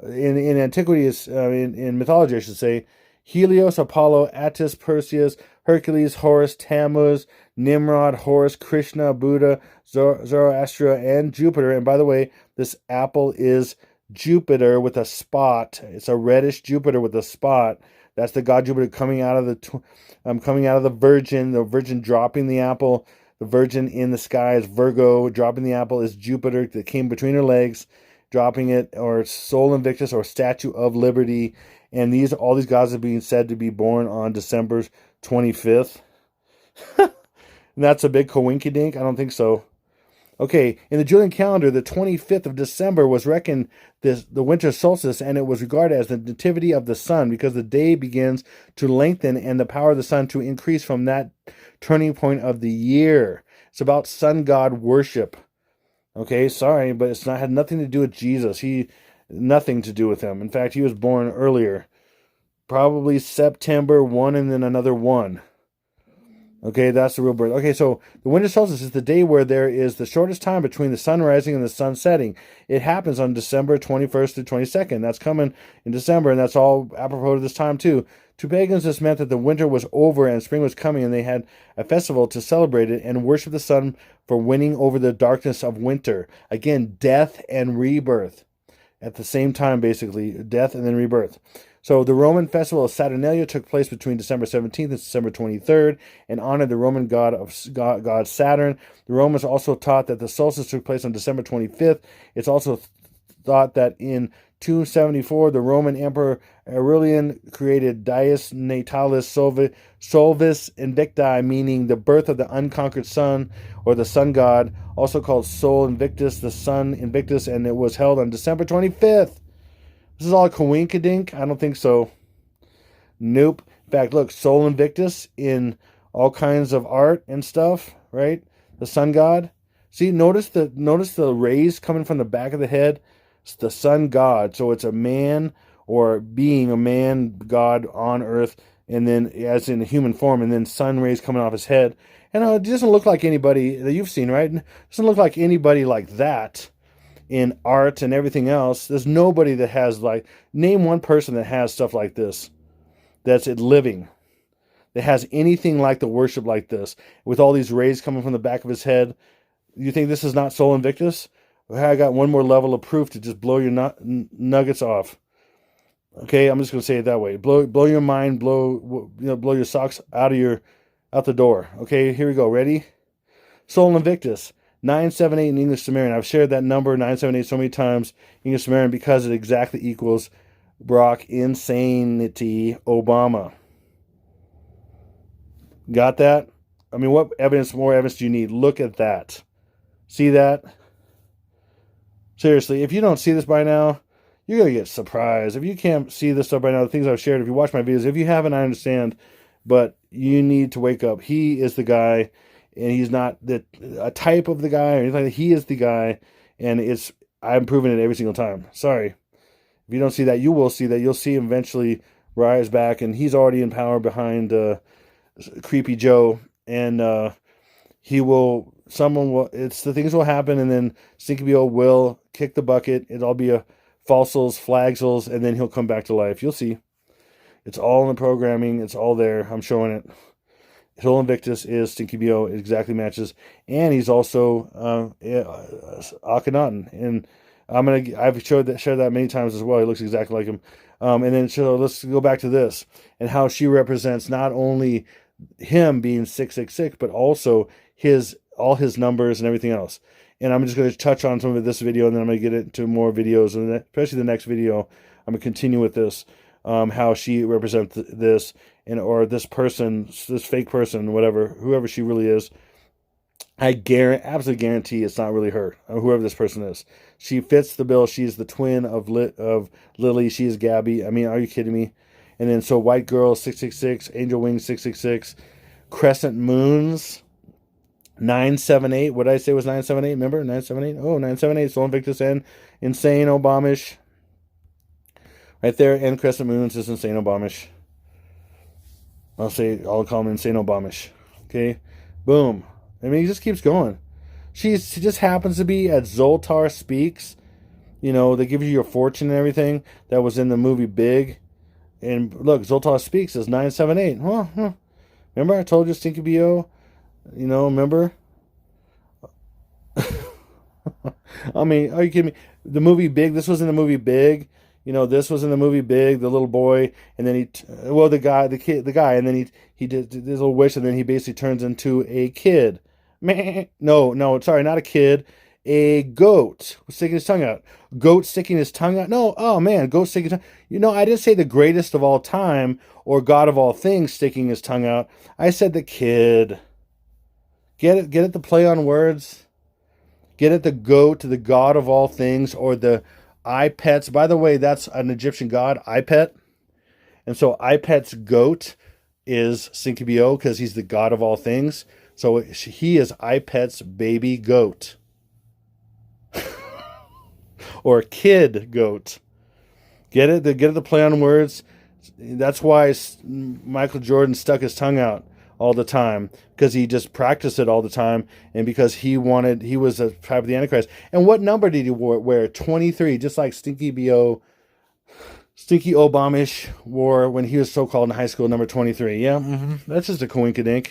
In antiquity, in mythology, I should say, Helios, Apollo, Attis, Perseus, Hercules, Horus, Tammuz, Nimrod, Horus, Krishna, Buddha, Zoroaster, and Jupiter. And by the way, this apple is Jupiter with a spot. It's a reddish Jupiter with a spot. That's the god Jupiter coming out of the Virgin dropping the apple. The Virgin in the sky is Virgo. Dropping the apple is Jupiter that came between her legs, dropping it, or Sol Invictus, or Statue of Liberty. And all these gods are being said to be born on December 25th. And that's a big coinkydink? I don't think so. Okay, in the Julian calendar, the 25th of December was reckoned the winter solstice, and it was regarded as the nativity of the sun, because the day begins to lengthen and the power of the sun to increase from that turning point of the year. It's about sun god worship. Okay, sorry, but had nothing to do with Jesus. Nothing to do with him. In fact, he was born earlier, probably September 1 and then another 1. Okay, that's the real birth. Okay, so the winter solstice is the day where there is the shortest time between the sun rising and the sun setting. It happens on December 21st to 22nd. That's coming in December, and that's all apropos to this time too. To pagans, this meant that the winter was over and spring was coming, and they had a festival to celebrate it and worship the sun for winning over the darkness of winter. Again, death and rebirth. At the same time, basically, death and then rebirth. So the Roman festival of Saturnalia took place between December 17th and December 23rd and honored the Roman god Saturn. The Romans also taught that the solstice took place on December 25th. It's also thought that in 274, the Roman Emperor Aurelian created Dies Natalis Solvis Invicti, meaning the birth of the unconquered sun, or the sun god, also called Sol Invictus, the sun Invictus, and it was held on December 25th. This is all coinkydink? I don't think so. Nope. In fact, look, Sol Invictus in all kinds of art and stuff, right? The sun god. See, notice the rays coming from the back of the head. It's the sun god. So it's a man, or being a man god on earth, and then as in human form, and then sun rays coming off his head. And it doesn't look like anybody that you've seen, right? It doesn't look like anybody like that in art and everything else. There's nobody that has, like, name one person that has stuff like this, that's living, that has anything like the worship like this, with all these rays coming from the back of his head. You think this is not Sol Invictus? I got one more level of proof to just blow your nuggets off. Okay, I'm just going to say it that way. Blow your mind, blow your socks out the door. Okay, here we go. Ready? Sol Invictus, 978 in English Sumerian. I've shared that number 978 so many times in English Sumerian because it exactly equals Barack Insanity Obama. Got that? I mean, what more evidence do you need? Look at that. See that? Seriously, if you don't see this by now, you're going to get surprised. If you can't see this stuff by now, the things I've shared, if you watch my videos, if you haven't, I understand, but you need to wake up. He is the guy, and he's not a type of the guy or anything. He is the guy, and I'm proving it every single time. Sorry. If you don't see that, you will see that. You'll see him eventually rise back, and he's already in power behind Creepy Joe, and the things will happen, and then Stinky BO will kick the bucket. It'll all be a fossils, flagsels, and then he'll come back to life. You'll see. It's all in the programming. It's all there. I'm showing it. Sol Invictus is Stinky BO. It exactly matches, and he's also Akhenaten. And I've shared that many times as well. He looks exactly like him. And then let's go back to this and how she represents not only him being 666, but also all his numbers and everything else. And I'm just going to touch on some of this video, and then I'm going to get into more videos, and especially the next video, I'm going to continue with this, how she represents this, or this person, this fake person, whoever she really is. I absolutely guarantee it's not really her, or whoever this person is. She fits the bill. She's the twin of Lily. She is Gabby. I mean, are you kidding me? And then so White Girl 666, Angel Wings 666, Crescent Moons 978. What did I say was 978? Remember 978? Oh, 978. Sol Invictus and Insane Obamish. Right there, and Crescent Moons is Insane Obamish. I'll call him Insane Obamish. Okay, boom. I mean, he just keeps going. She just happens to be at Zoltar Speaks. You know, they give you your fortune and everything. That was in the movie Big. And look, Zoltar Speaks is 978. Remember I told you Stinky BO? You know, remember? I mean, are you kidding me? The movie Big, this was in the movie Big. You know, this was in the movie Big, the little boy, and then the guy, and then he did this little wish, and then he basically turns into a kid. No, sorry, not a kid. A goat sticking his tongue out. Goat sticking his tongue out. No, oh man, goat sticking his tongue. You know, I didn't say the greatest of all time or God of all things sticking his tongue out. I said the kid. Get it? Get it? The play on words. Get it? The goat, the God of all things, or the Ipets. By the way, that's an Egyptian god, Ipet. And so Ipet's goat is Stinky BO because he's the God of all things. So he is Ipet's baby goat. Or kid goat. Get it? Get it? The play on words. That's why Michael Jordan stuck his tongue out all the time, because he just practiced it all the time, and because he was a type of the Antichrist. And what number did he wear? 23, just like Stinky BO, Stinky Obamish wore when he was so-called in high school, number 23. Yeah, that's just a coinkydink.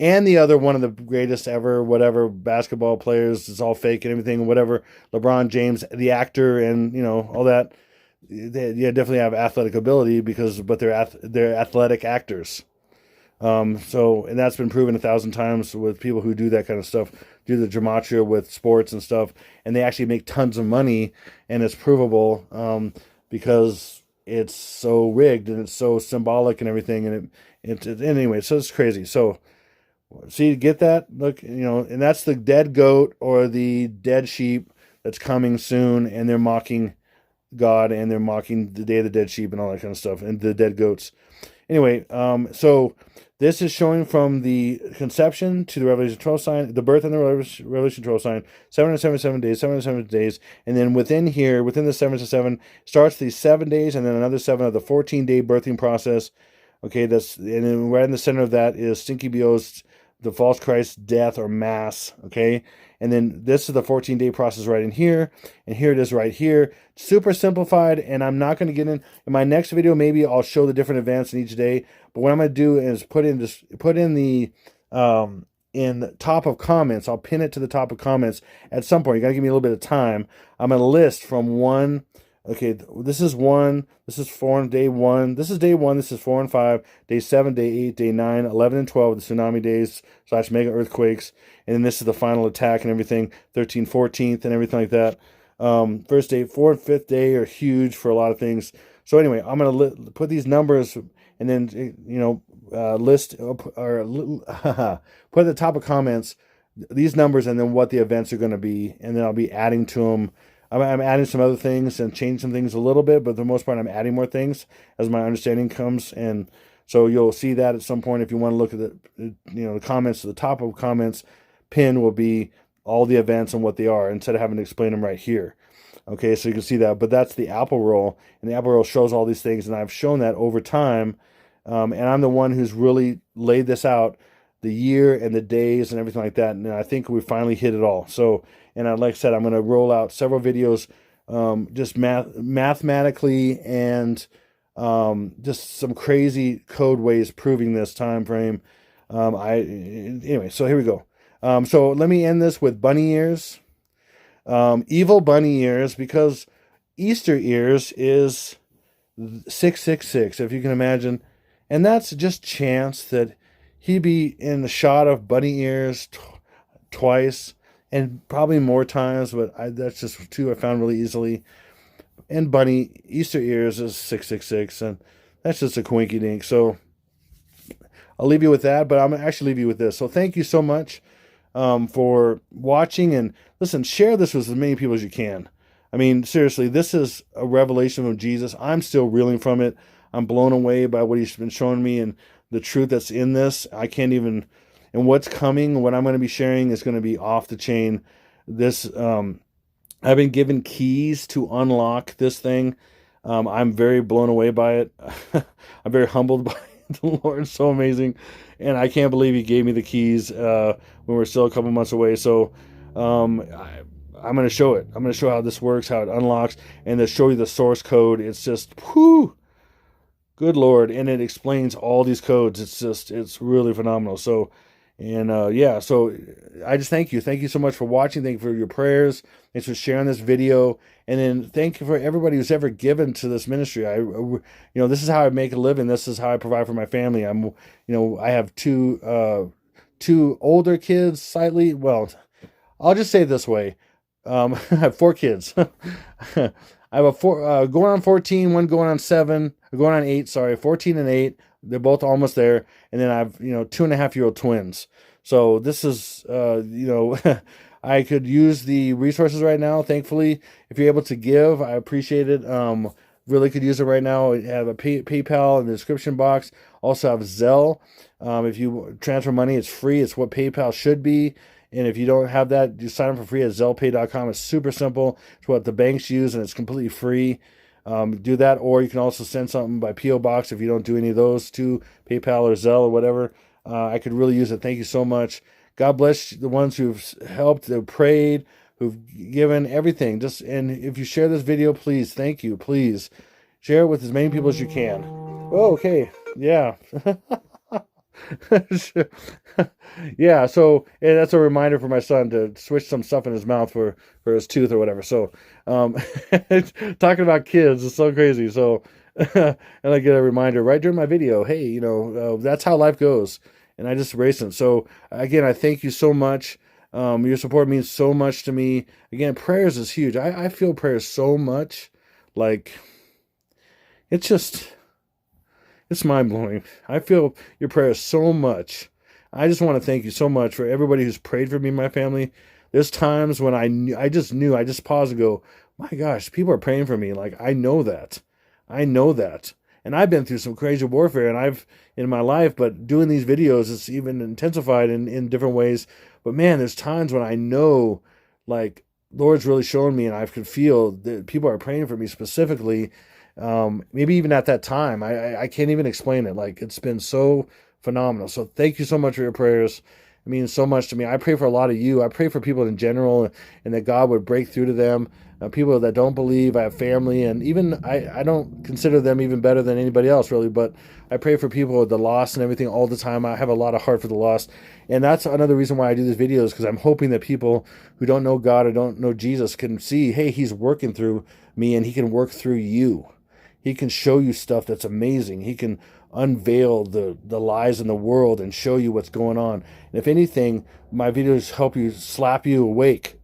And the other one of the greatest ever, whatever, basketball players, it's all fake and everything, whatever, LeBron James, the actor, and, you know, all that, they definitely have athletic ability but they're athletic actors. And that's been proven 1,000 times with people who do that kind of stuff, do the gematria with sports and stuff, and they actually make tons of money, and it's provable, because it's so rigged and it's so symbolic and everything, and anyway, so it's crazy. So see, get that? Look, and that's the dead goat or the dead sheep that's coming soon, and they're mocking God, and they're mocking the day of the dead sheep and all that kind of stuff, and the dead goats. Anyway, so this is showing from the conception to the Revelation 12 sign, the birth and the Revelation 12 sign, 777 days, 777 days, and then within here, within the 7 starts these 7 days, and then another 7 of the 14-day birthing process. Okay, and then right in the center of that is Stinky Bio's, the false Christ, death or mass. Okay, and then this is the 14-day process right in here, and here it is right here. Super simplified, and I'm not going to get in my next video. Maybe I'll show the different events in each day. But what I'm going to do is put in the in the top of comments. I'll pin it to the top of comments at some point. You got to give me a little bit of time. I'm going to list from 1. Okay, this is 1. This is 4 on day 1. This is day 1. This is 4 and 5. Day 7, day 8, day 9, 11, and 12, the tsunami days / mega earthquakes. And then this is the final attack and everything, 13, 14th, and everything like that. First day, 4th and 5th day are huge for a lot of things. So anyway, I'm going to put these numbers and then, list or put at the top of comments these numbers and then what the events are going to be. And then I'll be adding to them. I'm adding some other things and changing some things a little bit, but for the most part, I'm adding more things as my understanding comes. And so you'll see that at some point. If you want to look at the comments, to the top of comments, pin will be all the events and what they are instead of having to explain them right here. Okay, so you can see that. But that's the Apple roll, and the Apple roll shows all these things, and I've shown that over time. And I'm the one who's really laid this out, the year and the days and everything like that. And I think we finally hit it all. So, and like I said, I'm going to roll out several videos, just mathematically and just some crazy code ways proving this time frame. Anyway, so here we go. So let me end this with bunny ears, evil bunny ears, because Easter ears is 666, if you can imagine. And that's just chance that he'd be in the shot of bunny ears twice, and probably more times, but that's just 2 I found really easily. And bunny Easter ears is 666, and that's just a coinky dink. So I'll leave you with that, but I'm going to actually leave you with this. So thank you so much for watching, and listen, share this with as many people as you can. I mean, seriously, this is a revelation of Jesus. I'm still reeling from it. I'm blown away by what he's been showing me and the truth that's in this. I can't even, and what's coming, what I'm going to be sharing is going to be off the chain. This, I've been given keys to unlock this thing. I'm very blown away by it. I'm very humbled by it. The Lord's so amazing. And I can't believe he gave me the keys when we're still a couple months away. So I'm going to show it. I'm going to show how this works, how it unlocks, and to show you the source code. It's just, whew, good Lord. And it explains all these codes. It's really phenomenal. So, and yeah, so I just thank you. Thank you so much for watching. Thank you for your prayers. Thanks for sharing this video. And then thank you for everybody who's ever given to this ministry. This is how I make a living. This is how I provide for my family. I have two older kids, slightly. Well, I'll just say it this way. I have 4 kids. I have a 4 going on 14, one going on 7, going on 8. Sorry, 14 and 8. They're both almost there. And then I have 2.5-year-old twins. So this is I could use the resources right now. Thankfully, if you're able to give, I appreciate it. Really could use it right now. I have a PayPal in the description box. Also have Zelle. If you transfer money, it's free. It's what PayPal should be. And if you don't have that, you sign up for free at zellepay.com. It's super simple. It's what the banks use, and it's completely free. Do that, or you can also send something by P.O. Box if you don't do any of those to PayPal or Zelle or whatever. I could really use it. Thank you so much. God bless the ones who've helped, who've prayed, who've given everything. And if you share this video, please, thank you. Please share it with as many people as you can. Oh, okay. Yeah. Yeah, so that's a reminder for my son to switch some stuff in his mouth for his tooth or whatever. So talking about kids is so crazy. So And I get a reminder right during my video, hey, that's how life goes. And I just erase them. So again, I thank you so much. Your support means so much to me. Again, prayers is huge. I feel prayers so much. Like, it's just, it's mind blowing. I feel your prayers so much. I just want to thank you so much for everybody who's prayed for me and my family. There's times when I just paused and go, my gosh, people are praying for me. Like, I know that. I know that. And I've been through some crazy warfare in my life, but doing these videos, it's even intensified in different ways. But man, there's times when I know, like, Lord's really showing me, and I could feel that people are praying for me specifically. Maybe even at that time, I can't even explain it. Like, it's been so phenomenal. So thank you so much for your prayers. It means so much to me. I pray for a lot of you. I pray for people in general, and that God would break through to them. People that don't believe. I have family, and even I don't consider them even better than anybody else, really, but I pray for people with the lost and everything all the time. I have a lot of heart for the lost, and that's another reason why I do these videos, because I'm hoping that people who don't know God or don't know Jesus can see, hey, he's working through me, and he can work through you. He can show you stuff that's amazing. He can unveil the lies in the world and show you what's going on. And if anything, my videos help you slap you awake.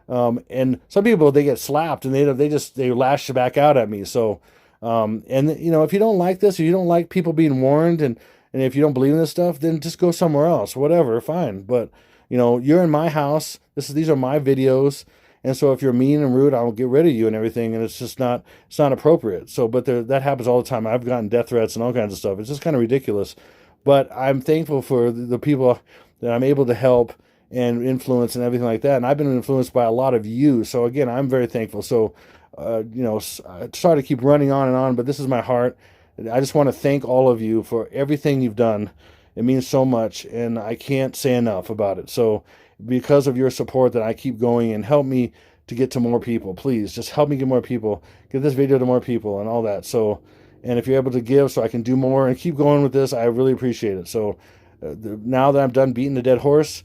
And some people, they get slapped and they lash back out at me. So, if you don't like this, or you don't like people being warned, and if you don't believe in this stuff, then just go somewhere else, whatever, fine. But, you're in my house. These are my videos. And so if you're mean and rude, I'll get rid of you and everything. And it's not appropriate. So, but that happens all the time. I've gotten death threats and all kinds of stuff. It's just kind of ridiculous. But I'm thankful for the people that I'm able to help and influence and everything like that. And I've been influenced by a lot of you. So again, I'm very thankful. So, I try to keep running on and on, but this is my heart. I just want to thank all of you for everything you've done. It means so much, and I can't say enough about it. So because of your support, that I keep going, and help me to get to more people. Please just help me get more people, get this video to more people and all that. So, and if you're able to give so I can do more and keep going with this, I really appreciate it. So now that I'm done beating the dead horse,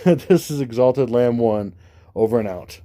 this is Exalted Lamb 1, over and out.